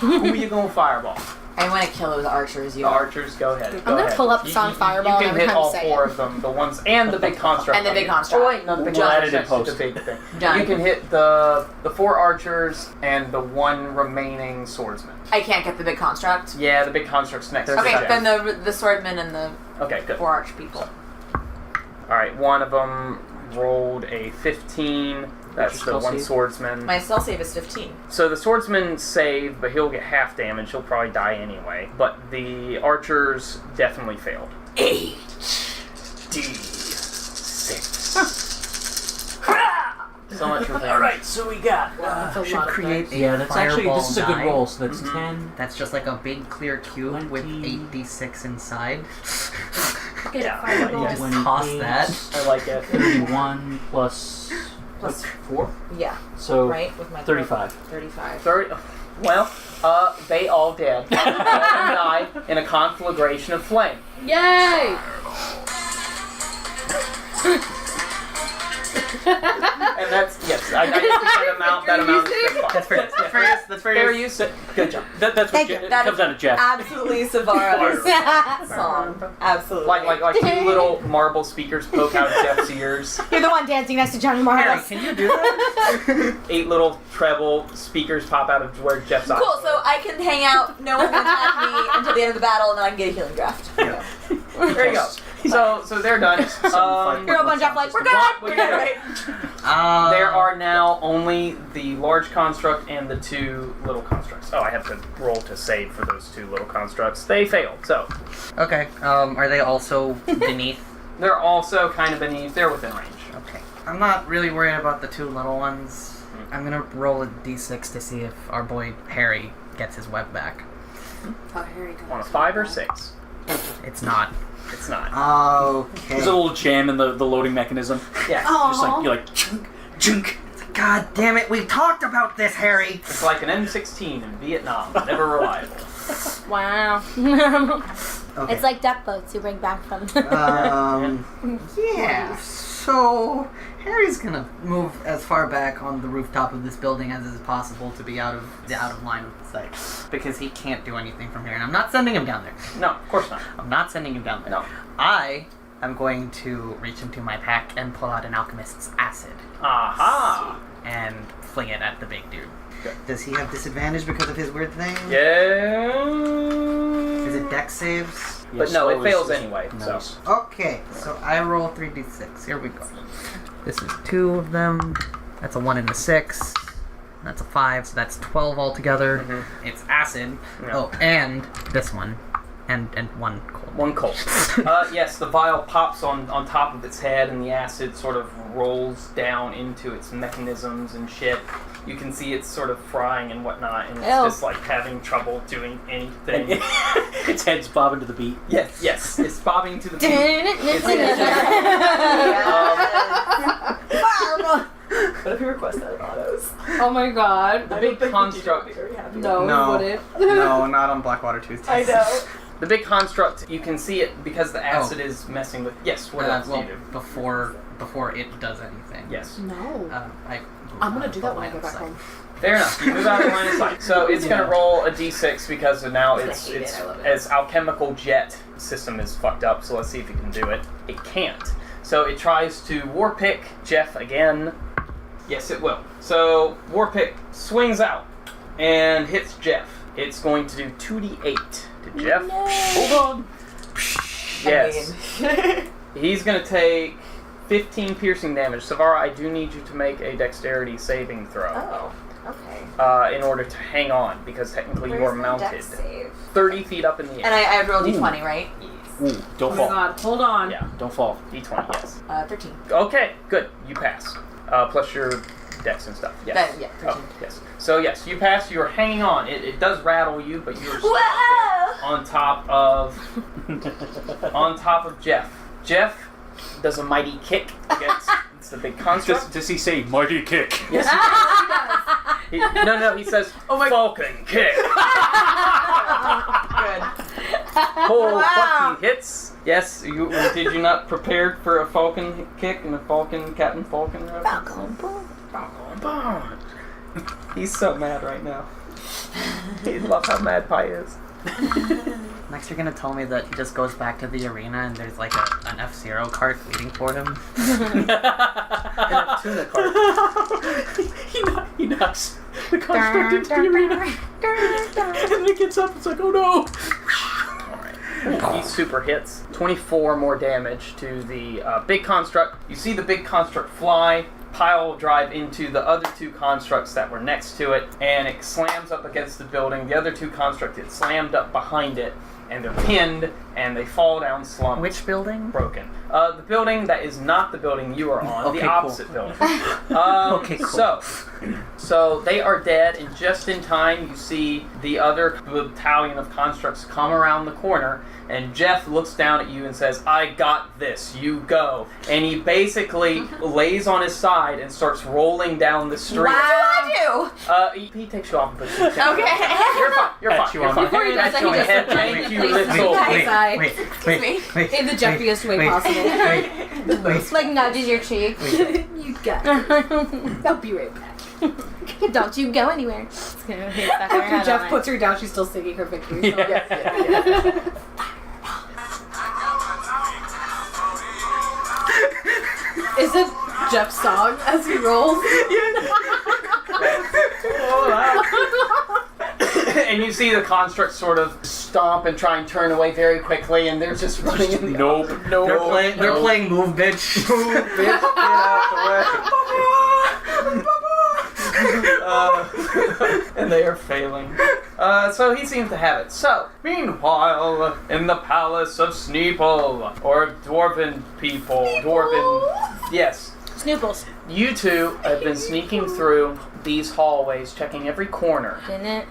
Who are you going to fireball? I want to kill those archers. The archers, go ahead. I'm gonna pull up the song Fireball You can every hit time you all say 4 it. of them. The ones and the big construct. And the big construct. Oh wait, no, the big We'll add it in construct. post. The big thing. Done. You can hit the 4 archers and the 1 remaining swordsman. I can't get the big construct. Yeah, the big construct's next. Okay, to then Jeff. the swordman and the Okay, good. 4 arch people. All right, one of them rolled a 15. That's the What's your 1 spell swordsman. My spell save is 15. So the swordsman saved, but he'll get half damage. He'll probably die anyway. But the archers definitely failed. 8d6. So much revenge. Alright, so we got. Should create a Yeah, that's actually. fireball This is a good die. roll, so that's 10. That's just like a big clear cube with 20. 8d6 inside. Yeah, You just toss that. I like it. 31 plus. Plus 4? Yeah, So. right? With my 35. 35. 30. Well, they all dead. All of them die in a conflagration of flame. Yay! And that's, yes, I think that amount is good. That's fair. That's Fair use. Good job. That's what Thank you. it comes down to Jeff. Absolutely Savara's song. Absolutely. Like 2 little marble speakers poke out of Jeff's ears. You're the one dancing next to Johnny Morris. Can you do that? 8 little treble speakers pop out of where Jeff's eyes Cool, were. so I can hang out, no one can attack me until the end of the battle, and then I can get a healing draft. There you go. So they're done. You're up on Jeff like, we're good! We're good. Right? There are now only the large construct and the 2 little constructs. Oh, I have to roll to save for those 2 little constructs. They failed, so Okay. Are they also beneath? they're also kind of beneath. They're within range. Okay. I'm not really worried about the 2 little ones. I'm gonna roll a d6 to see if our boy Harry gets his web back. Oh, Harry goes. On a 5 or 6? It's not. It's not. Okay. There's a little jam in the loading mechanism. Yeah. Just like you're like chunk, chunk. God damn it, we talked about this, Harry! It's like an M16 in Vietnam. Never reliable. Wow. Okay. It's like duck boats you bring back from. Yeah. So, Harry's gonna move as far back on the rooftop of this building as is possible to be out of line of sight. Because he can't do anything from here, and I'm not sending him down there. No, of course not. I'm not sending him down there. No. I am going to reach into my pack and pull out an alchemist's acid. Aha! And fling it at the big dude. Good. Does he have disadvantage because of his weird thing? Yeah. Is it dex saves? But no, it fails anyway. Nice. So Okay, so I roll 3d6. Here we go. This is 2 of them. That's a 1 and a 6. That's a 5, so that's 12 altogether. Mm-hmm. It's acid. Yeah. Oh, and this one. And 1 cold. 1 cold. Yes, the vial pops on top of its head, and the acid sort of rolls down into its mechanisms and shit. You can see it's sort of frying and whatnot, and it's just like having trouble doing anything. Its head's bobbing to the beat. Yes, it's bobbing to the beat. What if you request that in autos? Oh my god. The big construct. No, No. it wouldn't. No, not on Blackwater Tuesdays. I know. The big construct, you can see it because the acid is messing with. Yes, what else do you do? Before it does anything. Yes. No. I'm gonna do that when I go back home. Fair enough. You move out of line of sight. So it's going to roll a d6 because now its alchemical jet system is fucked up. So let's see if it can do it. It can't. So it tries to Warpick Jeff again. Yes, it will. So Warpick swings out and hits Jeff. It's going to do 2d8 to Jeff. No. Hold on. Yes. He's going to take 15 piercing damage. Sav'ah Rah, I do need you to make a dexterity saving throw. Oh, okay. In order to hang on, because technically you are mounted. Dex save? 30 feet up in the air. And I have to roll d20, right? Ooh, don't Oh my fall. god, hold on. Yeah, Don't fall. d20, yes. 13. Okay, good. You pass. Plus your dex and stuff. Yes. Yeah, 13. Oh, yes. So yes, you pass. You are hanging on. It does rattle you, but you're still on top of Jeff. Jeff does a mighty kick against the big construct. Does he say mighty kick? Yes, he does. No, he says Falcon kick. Good. Oh, fuck, he hits. Yes, did you not prepare for a Falcon kick and a Captain Falcon? Falcon boom. Falcon. He's so mad right now. He loves how mad Pie is. Next, you're gonna tell me that he just goes back to the arena and there's like an F-Zero cart waiting for him. And a tuna cart. He knocks the construct into the arena. And then it gets up, it's like, oh no! He super hits. 24 more damage to the big construct. You see the big construct fly, pile drive into the other 2 constructs that were next to it, and it slams up against the building. The other 2 constructs, it slammed up behind it, and they're pinned, and they fall down slumped. Which building? Broken. The building that is not the building you are on, Okay, the cool. opposite building. Okay, cool. So they are dead, and just in time you see the other battalion of constructs come around the corner, and Jeff looks down at you and says, I got this, you go. And he basically lays on his side and starts rolling down the street. What do I do? He takes you off and puts you down. Okay. You're fine. You're fine. Before he does that, he just Thank you, places little. his side wait, in the jeffiest way possible. Wait. Like nudges your cheek. You got it. I'll be right back. Don't you go anywhere. It's gonna hit back on her After head Jeff all puts her down, she's still singing her victory song. Is it Jeff's song as he rolls? And you see the constructs sort of stomp and try and turn away very quickly, and they're just running in the Nope. They're playing Move, bitch. Move, bitch, get out the way. And they are failing. So he seems to have it. So, meanwhile, in the palace of Sneeple, or Dwarven people, yes. Snooples. You two have been sneaking through these hallways, checking every corner. Didn't it?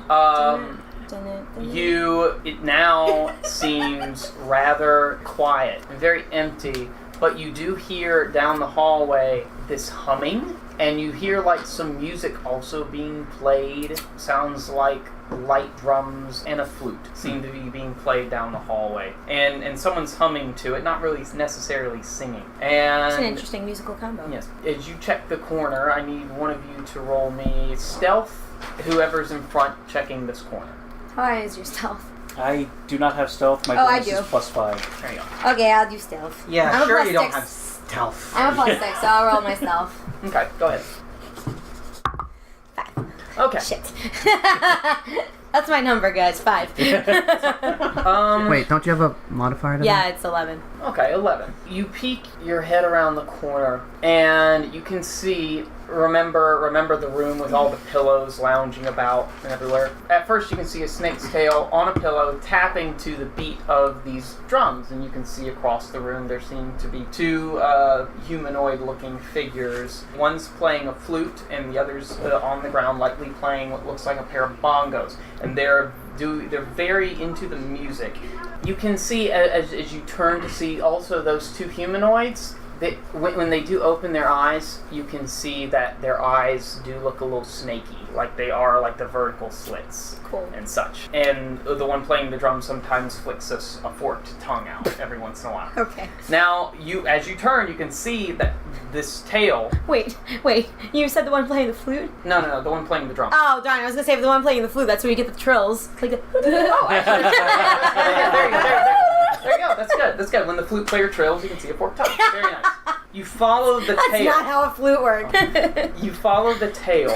looked in it. It now seems rather quiet and very empty, but you do hear down the hallway this humming, and you hear like some music also being played. Sounds like light drums and a flute seem to be being played down the hallway, and someone's humming to it, not really necessarily singing. And It's an interesting musical combo. yes, as you check the corner, I need one of you to roll me stealth, whoever's in front checking this corner. How high is your stealth? I do not have stealth. My Oh, I bonus do. is +5. There you go. Okay, I'll do stealth. Yeah, I'm a sure plus you don't 6. have stealth. I'm a +6, so I'll roll my stealth. Okay, go ahead. 5. Okay. Shit. That's my number, guys. 5. Wait, don't you have a modifier to Yeah, it's 11. Okay, 11. You peek your head around the corner, and you can see, remember the room with all the pillows lounging about and everywhere. At first you can see a snake's tail on a pillow tapping to the beat of these drums, and you can see across the room there seem to be 2 humanoid-looking figures. One's playing a flute, and the other's on the ground, likely playing what looks like a pair of bongos, and they're very into the music. You can see as you turn to see also those 2 humanoids. When they do open their eyes, you can see that their eyes do look a little snaky, like they are like the vertical slits and such. And the one playing the drum sometimes flicks a forked tongue out every once in a while. Okay. Now, as you turn, you can see that this tail... Wait. You said the one playing the flute? No, the one playing the drum. Oh, darn. I was going to say, the one playing the flute, that's where you get the trills. Like the... Oh, actually. There you go. That's good. When the flute player trills, you can see a forked tongue. Very nice. You follow the tail. That's not how a flute works. You follow the tail,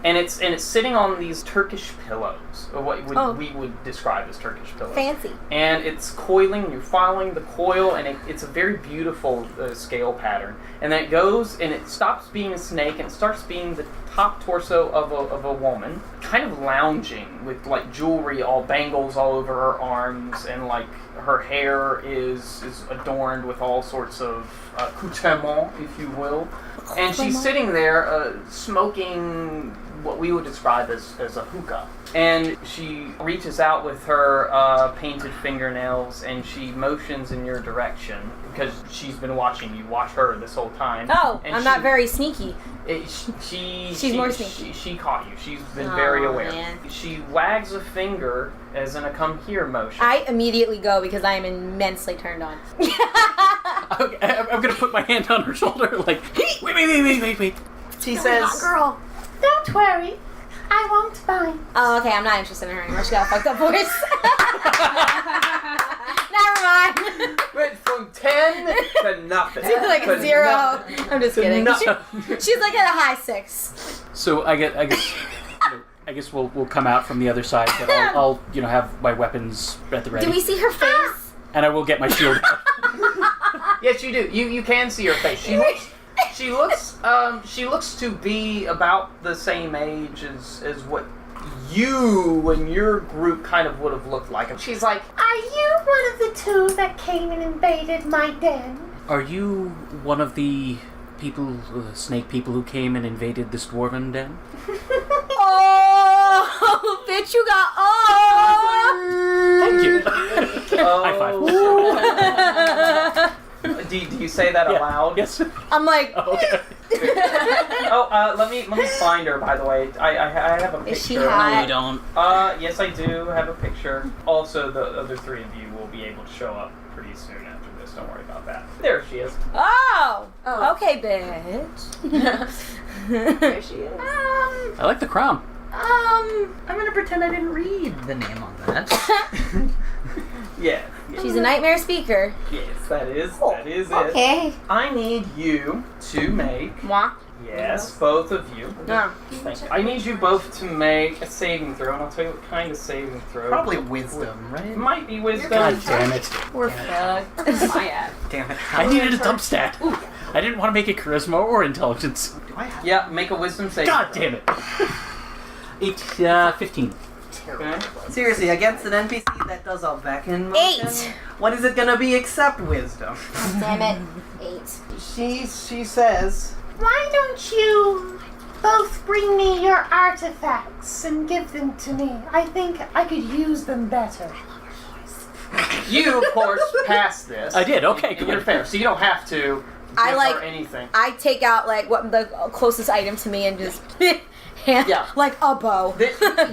and it's sitting on these Turkish pillows, or what we would describe as Turkish pillows. Fancy. And it's coiling. You're following the coil, and it's a very beautiful scale pattern. And then it goes, and it stops being a snake, and it starts being the top torso of a woman, kind of lounging with like jewelry, all bangles all over her arms, and like her hair is adorned with all sorts of accoutrements, if you will. And she's sitting there smoking what we would describe as a hookah. And she reaches out with her painted fingernails, and she motions in your direction because she's been watching you watch her this whole time. Oh, and I'm not very sneaky. She's more sneaky. She caught you. She's been very aware. Man. She wags a finger as in a come here motion. I immediately go because I am immensely turned on. I'm going to put my hand on her shoulder like, wait. She says, girl. Don't worry. I won't mind. Oh, okay, I'm not interested in her anymore. She got a fucked up voice. Never mind. went from 10 to nothing. She's like To a 0. nothing. I'm just To kidding. nothing. She's like at a high 6. So I guess we'll come out from the other side, but I'll have my weapons at the ready. Do we see her face? And I will get my shield out. Yes, you do. You can see her face. She looks to be about the same age as what you and your group kind of would have looked like. And she's like, Are you one of the 2 that came and invaded my den? Are you one of the people, snake people who came and invaded this dwarven den? Oh, bitch, you got Thank you. High five. Do you say that aloud? Yes. I'm like, Okay. Let me find her. By the way, I have a picture. Is she hot? No, you don't. Yes, I do have a picture. Also, the other 3 of you will be able to show up pretty soon after this. Don't worry about that. There she is. oh, okay, bitch. There she is. I like the crown. I'm gonna pretend I didn't read the name on that. Yeah. She's a nightmare speaker. Yes, that is it. Okay. I need you to make. Moi? Yes, both of you. No. Thank you. I need you both to make a saving throw, and I'll tell you what kind of saving throw. Probably wisdom, right? It might be wisdom. God damn it. We're fucked. My ad. Damn it. I needed a dump stat. I didn't want to make it charisma or intelligence. Do I have Yeah, make a wisdom saving God throw. damn it. 15. Okay. Seriously, against an NPC that does all back in motion? 8. What is it gonna be except wisdom? Damn it. 8. She says, Why don't you both bring me your artifacts and give them to me. I think I could use them better. You, of course, passed this. I did. Okay, And good. you're fair, so you don't have to I give like- her anything. I take out like what the closest item to me and just Yeah. like a bow.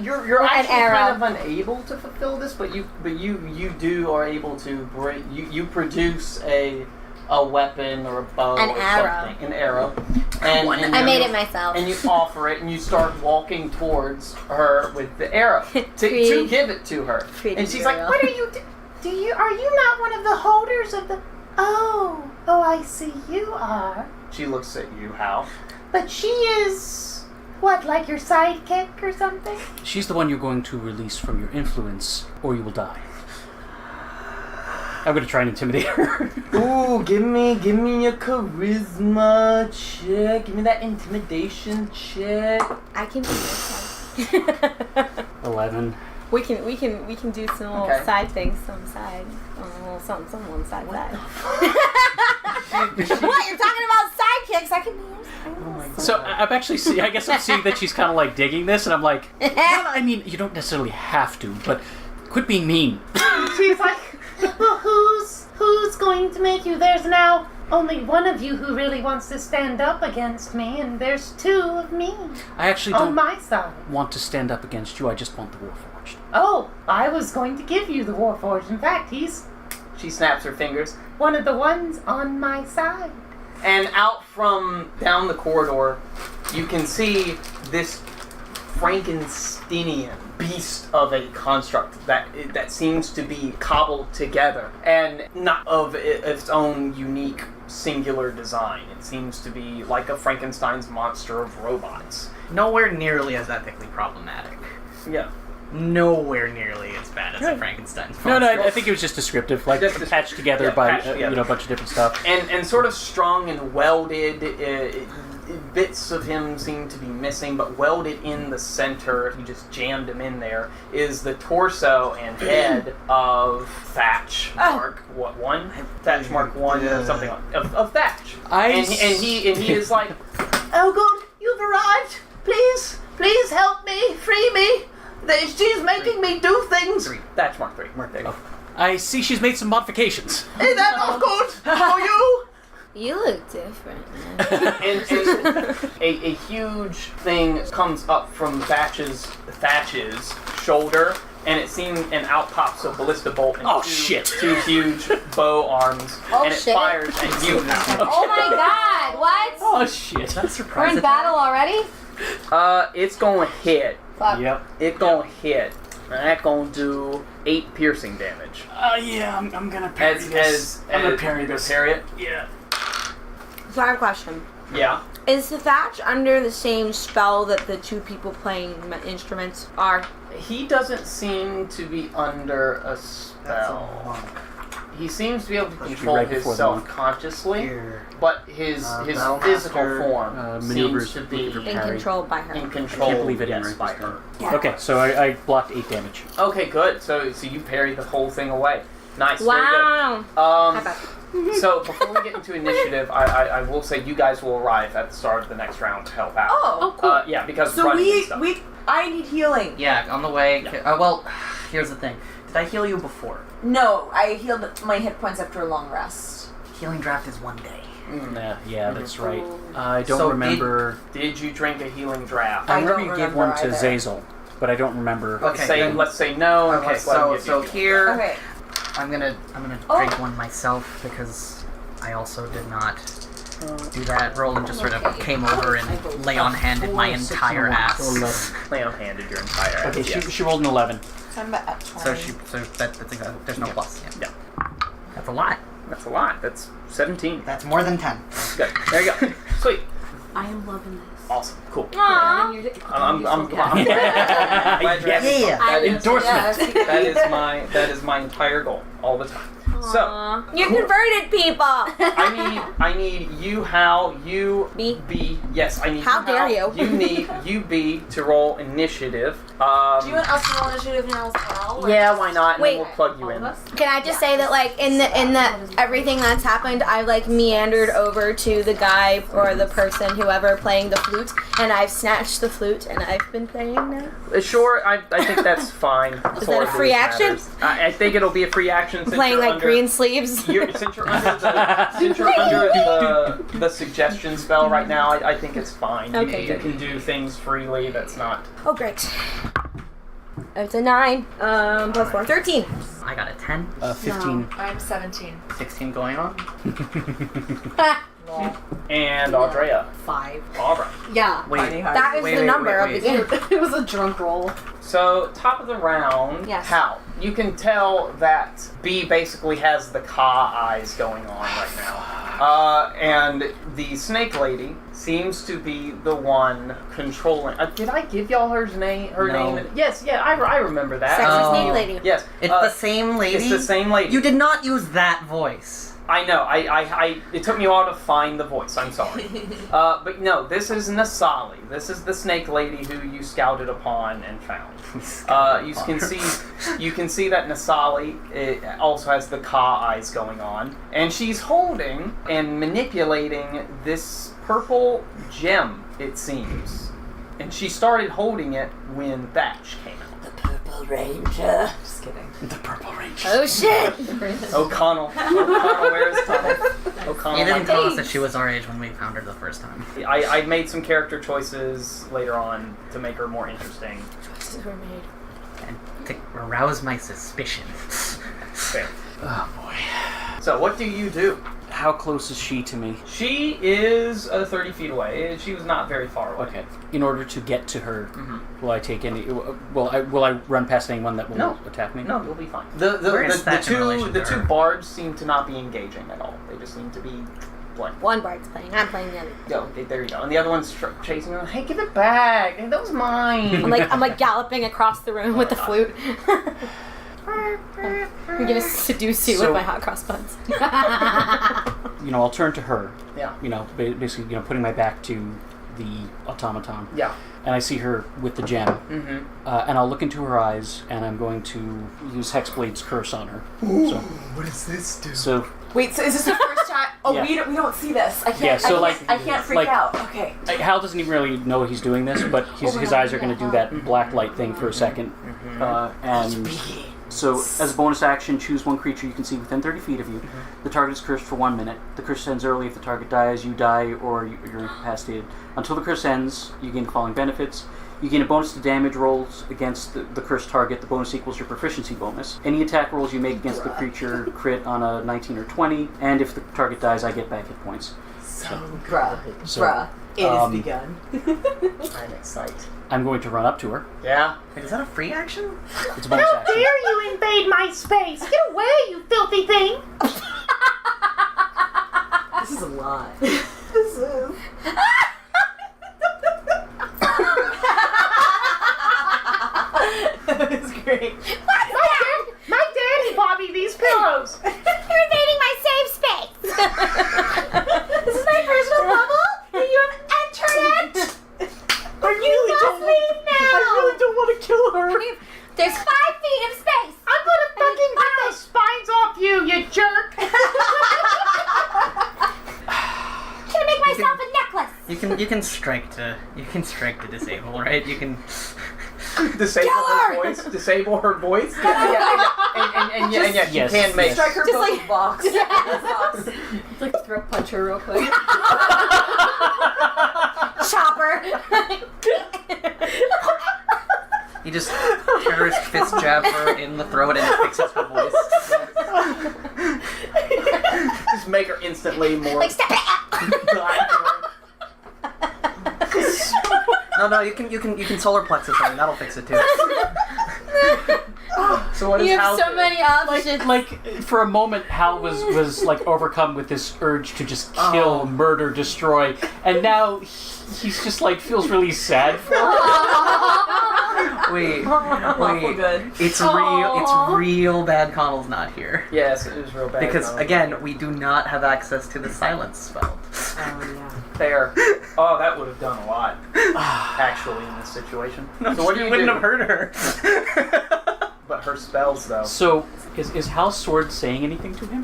You're An actually arrow. kind of unable to fulfill this, but you are able to break. You produce a weapon or a bow An or arrow. something, an arrow, and I made you- it myself. And you offer it, and you start walking towards her with the arrow to Pretty- give it to her. pretty And she's girl. like, What are you? Are you not one of the holders of the? Oh, I see. You are. She looks at you, Hal. But she is what, like your sidekick or something? She's the one you're going to release from your influence, or you will die. I'm going to try and intimidate her. Ooh, give me your charisma check. Give me that intimidation check. I can do this. 11. We can do some little Okay. side things on the side. Something on the side. What? You're talking about sidekicks? I can be yours. Oh my god. So I'm actually I guess I'm seeing that she's kind of like digging this, and I'm like, well, I mean, you don't necessarily have to, but quit being mean. She's like, well, who's going to make you? There's now only one of you who really wants to stand up against me, and there's two of me I actually on don't my side. want to stand up against you. I just want the Warforged. Oh, I was going to give you the Warforged. In fact, he's She snaps her fingers. one of the ones on my side. And out from down the corridor, you can see this Frankensteinian beast of a construct that seems to be cobbled together and not of its own unique singular design. It seems to be like a Frankenstein's monster of robots. Nowhere nearly as ethically problematic. Yeah. Nowhere nearly as bad as a Frankenstein's monster. No, I think it was just descriptive, like Just patched together yeah, by patched together. a bunch of different stuff. And sort of strung and welded, bits of him seem to be missing, but welded in the center, you just jammed him in there, is the torso and head of Thatch Mark, what, 1? Thatch Mark 1, or something like of Thatch. And he is like, Oh God, you've arrived. Please help me, free me. She's making me do things. Thatch Mark 3. There you go. I see she's made some modifications. Is that not good for you? You look different, man. and a huge thing comes up from Thatch's shoulder, and it seems, and out pops a ballista bolt and two huge bow arms, and it fires at you now. Oh my god, what? Oh shit. That's We're surprising. in battle already? It's gonna hit. Fuck. Yep. It's gonna hit. And that's gonna do 8 piercing damage. Yeah, I'm gonna parry this. I'm gonna parry this. Parry it? Yeah. So I have a question. Yeah. Is the Thatch under the same spell that the two people playing instruments are? He doesn't seem to be under a spell. He seems to be able to control right before the himself monk. consciously, Here. but his Battle physical Master, form maneuvers seems to be with And controlled by her. in control. Can't believe it yes, didn't by rank this her. Yeah. Okay, so I blocked 8 damage. Okay, good. So you parried the whole thing away. Nice. Wow. Very good. High five. So before we get into initiative, I will say you guys will arrive at the start of the next round to help out. Oh, cool. Yeah, because so running and stuff. I need healing. Yeah, on the way. Yeah. Well, here's the thing. Did I heal you before? No, I healed my hit points after a long rest. Healing draft is 1 day. Yeah, that's right. I don't So remember. Did you drink a healing draft? I I remember don't you gave remember one to either. Azazel, but I don't remember. Let's say no. And Okay, let's let him give so you here Okay. I'm gonna drink one myself because I also did not do that. Roland just sort of came over and lay on handed my entire ass. lay on handed your entire ass. Okay, yeah. she rolled an 11. So I'm at 20. There's no plus. Yeah. That's a lot. That's a lot. That's 17. That's more than 10. Good. There you go. Sweet. I am loving this. Awesome. Cool. Aww. I'm glad you're having fun. Yeah. That is- Endorsement. that is my entire goal all the time. So You converted people. I need you, Hal, you, B. Yes, I need How you, dare Hal. you. You need you, B, to roll initiative. Do you want us to roll initiative now as well? or Yeah, just- why not? And Wait. then we'll plug you in. Can I just say that, like, in the everything that's happened, I like meandered over to the guy or the person, whoever playing the flute, and I've snatched the flute and I've been playing now. Sure, I think that's fine. Is that a free action? I think it'll be a free action. Since Playing you're like under, green sleeves. Since you're under the suggestion spell right now, I think it's fine. Okay, You good. can do things freely. That's not. Oh, great. It's a 9 plus 4, 13. I got a 10. 15. I'm 17. 16 going on. And Audrea. 5. All right. Yeah. Wait. That is the number of the game. It was a drunk roll. So, top of the round, Yes. Hal, you can tell that B basically has the Ka eyes going on right now. And the snake lady seems to be the one controlling. Did I give y'all her name? No. Yes, yeah, I remember that. Sexy Oh. snake lady. Yes. It's the same lady? It's the same lady. You did not use that voice. I know. It took me a while to find the voice. I'm sorry. But no, this is Nesalli. This is the snake lady who you scouted upon and found. You can see that Nesalli also has the Ka eyes going on, and she's holding and manipulating this purple gem. It seems, and she started holding it when Thatch came out. Purple Ranger. Just kidding. The Purple Ranger. Oh, shit. O'Connell, where is Connell? O'Connell. You didn't my tell us face. that she was our age when we found her the first time. I made some character choices later on to make her more interesting. Choices were made. And to arouse my suspicion. Fair. Oh, boy. So what do you do? How close is she to me? She is 30 feet away. She was not very far away. Okay. In order to get to her, Mhm. will I take any? Will I run past anyone that will No. attack me? No, you'll be fine. Where is Thatch in relation The to two her? bards seem to not be engaging at all. They just seem to be blank. One bard's playing. I'm playing the other. Okay, there you go. And the other one's chasing her. Hey, give it back! Hey, that was mine. I'm like galloping across the room with the flute. I'm gonna seduce you So- with my hot cross buns. I'll turn to her. Yeah. Basically, putting my back to the automaton, Yeah. and I see her with the gem, Mm-hmm. and I'll look into her eyes, and I'm going to use Hexblade's curse on her. So, What does this do? so Wait, so is this the first time? Oh, Yeah. we don't see this. I can't. Yeah, so I can't freak like- out. Okay. Hal doesn't even really know he's doing this, but his eyes are going to do that black light thing for a second, and. So, as a bonus action, choose one creature you can see within 30 feet of you. The target is cursed for 1 minute. The curse ends early if the target dies, you die, or you're incapacitated. Until the curse ends, you gain the following benefits. You gain a bonus to damage rolls against the cursed target. The bonus equals your proficiency bonus. Any attack rolls you make against the creature crit on a 19 or 20, and if the target dies, I get back hit points. Bruh, it has begun. I'm excited. I'm going to run up to her. Yeah. Wait, is that a free action? It's a bonus How action. dare you invade my space? Get away, you filthy thing! This is a lot. That was great. My daddy bought me these pillows! You're invading my safe space. This is my personal bubble, and you have entered it. You must leave now. I really don't want to kill her. There's 5 feet of space. I'm gonna fucking rip those spines off you jerk! Can I make myself a necklace? You can strike to disable, right? You can. Disable her voice. Disable her voice. And yes, Yes. you can make. Strike her Just both like- box. It's like throat punch her real quick. Chopper. You just terrorist fist jab her in the throat and it fixes her voice. Just make her instantly more. Like step it. No, you can solar plexus her and that'll fix it too. So what is You have Hal so do? many options. Like, for a moment, Hal was like overcome with this urge to just kill, murder, destroy, and now he's just like feels really sad for her. Wait. Awful good. It's real bad Connell's not here. Yes, it was real bad. Because, Connell. again, we do not have access to the silence spell. Oh yeah. Fair. Oh, that would have done a lot, actually, in this situation. No, so what she do you wouldn't do? have hurt her. But her spells, though. So, is Hal's sword saying anything to him?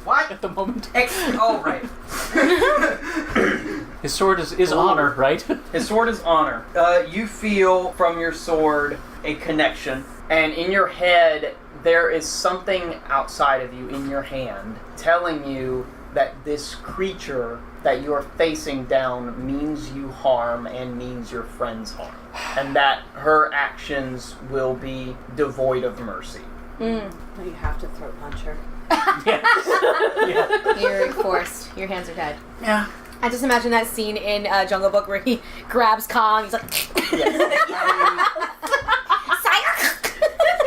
What? At the moment? Oh, right. His sword is honor, right? His sword is honor. You feel from your sword a connection, and in your head there is something outside of you in your hand telling you that this creature that you are facing down means you harm and means your friends harm, and that her actions will be devoid of mercy. You have to throat punch her. Yeah. You're forced. Your hands are tied. Yeah. I just imagine that scene in Jungle Book where he grabs Kong. He's like,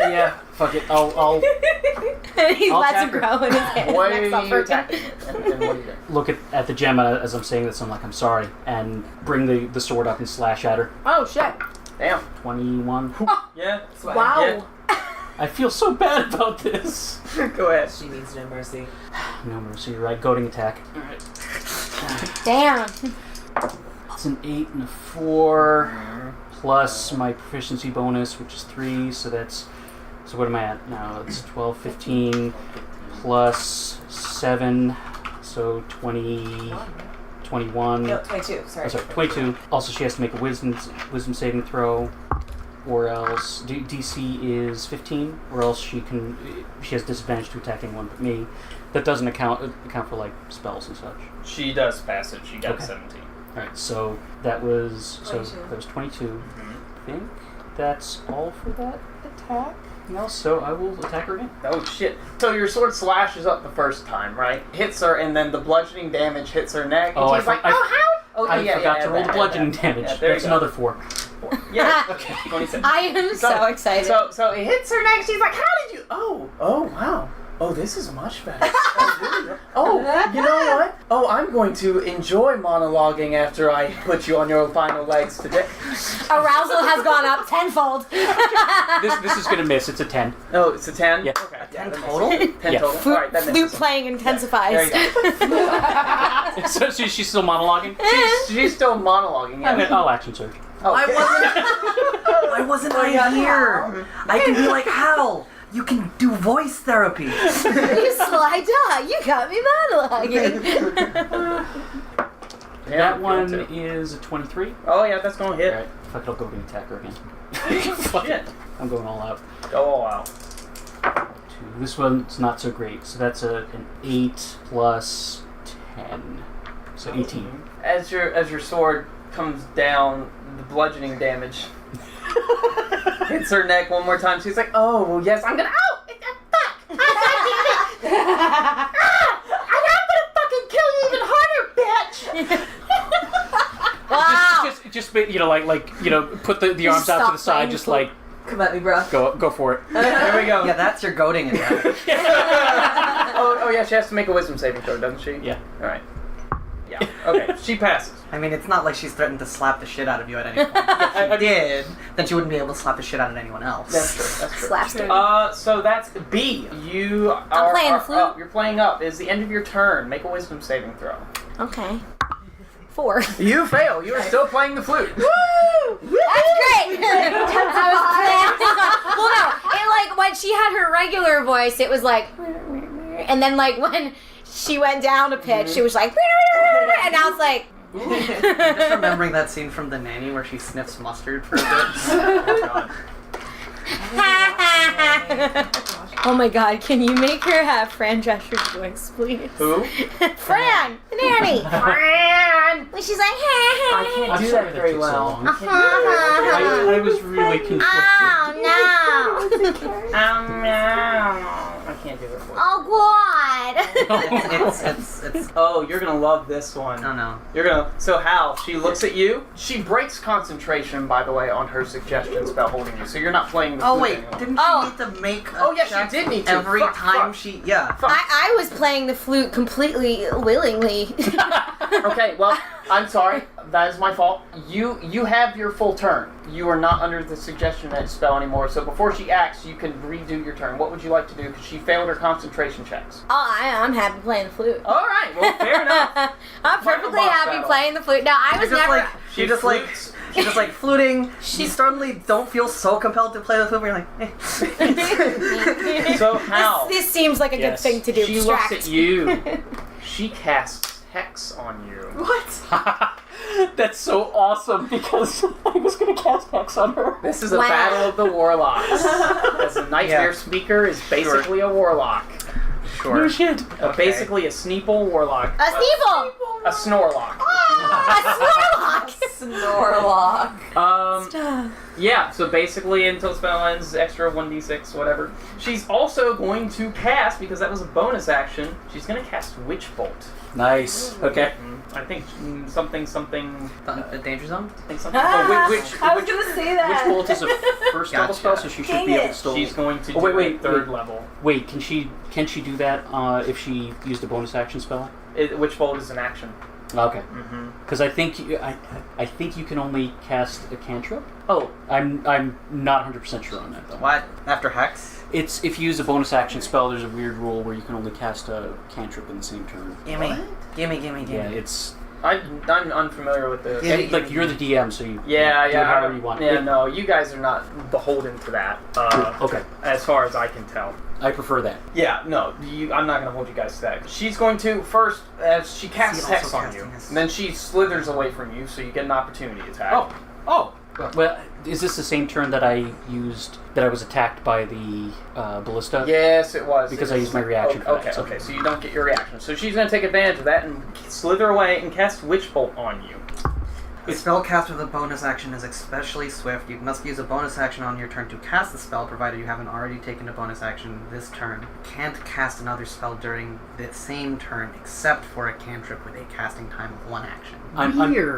Yeah. Fuck it. I'll and he I'll lets him attack her. grow in his hand. What Next are up you for attacking with? And what do you do? look at the gem as I'm saying this. I'm like, I'm sorry, and bring the sword up and slash at her. Oh shit! Damn. 21. Yeah. Wow. I feel so bad about this. Go ahead. She needs no mercy. No mercy, right? Goading attack. Damn. It's an 8 and a 4 plus my proficiency bonus, which is 3. So that's what am I at now? It's 12, 15 plus 7, so 20, 21. No, 22. Sorry. Oh, sorry, 22. Also, she has to make a wisdom saving throw, or else DC is 15, or else she has disadvantage to attack anyone but me. That doesn't account for like spells and such. She does pass it. She got Okay. 17. All right, so that was 22. Mm-hmm. I think that's all for that attack. No, so I will attack her again. Oh shit. So your sword slashes up the first time, right? Hits her, and then the bludgeoning damage hits her neck. And Oh, she's like, oh, how? Oh, I forgot to roll the bludgeoning damage. Yeah, there you That's go. another 4. Yeah, okay. 26. I am so excited. So it hits her neck. She's like, how did you? Oh, wow. Oh, this is much better. Oh, you know what? Oh, I'm going to enjoy monologuing after I put you on your final legs today. Arousal has gone up tenfold. This is gonna miss. It's a 10. Oh, it's a 10? Yeah. Okay. 10 that total? misses. 10 Yeah. total. All right, that Flute misses. playing intensifies. There you go. So she's still monologuing. She's still monologuing. Yeah. I'll action surge. Oh, Why wasn't I here? I can be like Hal. You can do voice therapy. You sly dog. You got me monologuing. That one is a 23. Oh yeah, that's gonna hit. Alright, fuck it, I'll go and attack her again. Fuck it. I'm going all out. Go all out. 2. This one's not so great, so that's an 8 plus 10. So 18. As your sword comes down, the bludgeoning damage hits her neck one more time. She's like, oh, well, yes, I'm gonna. Oh! Fuck! I'm gonna fucking kill you even harder, bitch! Wow. Just put the arms out to the side, just like Come at me, bro. go for it. There we go. Yeah, that's your goading attack. Oh, yeah, she has to make a wisdom saving throw, doesn't she? Yeah. Alright. Yeah. Okay, she passes. I mean, it's not like she's threatened to slap the shit out of you at any point. If she did, then she wouldn't be able to slap the shit out of anyone else. That's true. That's true. Slapstick. So that's B. You are playing the flute. up. You're playing up. It's the end of your turn. Make a wisdom saving throw. Okay. 4. You fail. You are still playing the flute. Woo! That's great. Well, no, it like when she had her regular voice, it was like, and then like when she went down a pitch, she was like, and now it's like. Just remembering that scene from The Nanny where she sniffs mustard for a bit. Oh god. Oh my god, can you make her have Fran Drescher's voice, please? Who? Fran! The nanny! Fran! When she's like, I can't I'm do sorry that very took so well. long. I was really conflicted. Oh no! I can't do it for you. Oh god! It's Oh, you're gonna love this one. oh no. You're gonna. So Hal, she looks at you. She breaks concentration, by the way, on her suggestions about holding you. So you're not playing the Oh flute wait, anymore. didn't she need to make a Oh, yeah, she check did need to. every Fuck, time fuck. she yeah. I was playing the flute completely willingly. Okay, well, I'm sorry. That is my fault. You have your full turn. You are not under the suggestion that spell anymore. So before she acts, you can redo your turn. What would you like to do? Because she failed her concentration checks. Oh, I'm happy playing the flute. All right. Well, fair enough. I'm perfectly happy battle. playing the flute. No, I was never. She just like fluting. You suddenly don't feel so compelled to play the flute. You're like, So how? This seems like a good thing to do. She looks at you. She casts Hex on you. what? That's so awesome because I was going to cast Hex on her. This is a battle of the warlocks. As a nightmare speaker is basically a warlock. Sure. No shit. Basically a Sneeple warlock. A Sneeple! A Snorlock. A Snorlock! Snorlock. Yeah, so basically until spell ends, extra 1d6, whatever. She's also going to cast, because that was a bonus action, she's going to cast Witch Bolt. Nice. Okay. I think something. The danger zone? Something. I was Witch gonna say that. Witch Bolt is a first level spell, so she should Dang be able it. to still... She's going to do wait, third level. Wait, can she do that if she used a bonus action spell? Witch Bolt is an action. Okay. Because I think you can only cast a cantrip. Oh. I'm not 100% sure on that though. What? After Hex? It's if you use a bonus action spell, there's a weird rule where you can only cast a cantrip in the same turn. Gimme. Yeah, it's I'm unfamiliar with this. Yeah, like you're the DM, so you do Yeah, it however you want. Yeah, no, you guys are not beholden to that. Okay. As far as I can tell. I prefer that. Yeah, no, I'm not going to hold you guys to that. She's going to first, as she casts Hex on you, and then she slithers away from you, so you get an opportunity attack. Oh. Well, is this the same turn that I used, that I was attacked by the ballista? Yes, it was. Because I used my reaction for that. Okay, so you don't get your reaction. So she's going to take advantage of that and slither away and cast Witch Bolt on you. The spell cast with a bonus action is especially swift. You must use a bonus action on your turn to cast the spell, provided you haven't already taken a bonus action this turn. You can't cast another spell during the same turn, except for a cantrip with a casting time of 1 action.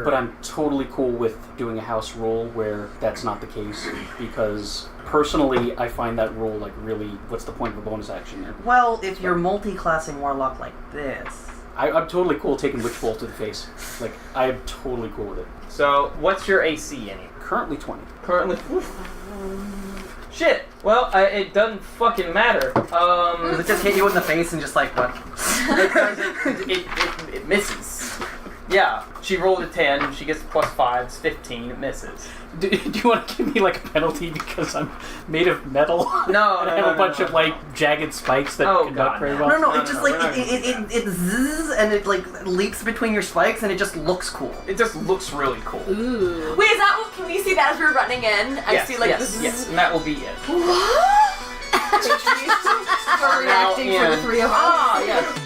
But I'm totally cool with doing a house rule where that's not the case, because personally, I find that rule like really, what's the point of a bonus action there? Well, if you're multi-classing Warlock like this... I'm totally cool taking Witch Bolt to the face. Like, I am totally cool with it. So, what's your AC, Annie? Currently 20. Currently... Shit! Well, it doesn't fucking matter. Does it just hit you in the face and just like, what? It misses. Yeah, she rolled a 10, she gets +5, it's 15, it misses. Do you want to give me like a penalty because I'm made of metal? No, and I have a bunch of like jagged spikes that conduct very well. No, it just like it zzz and it like leaps between your spikes and it just looks cool. It just looks really cool. Ooh. Wait, is that what? Can we see that as we're running in? I see like this. Yes, and that will be it. What? We're reacting for the 3 of us. Ah, yes.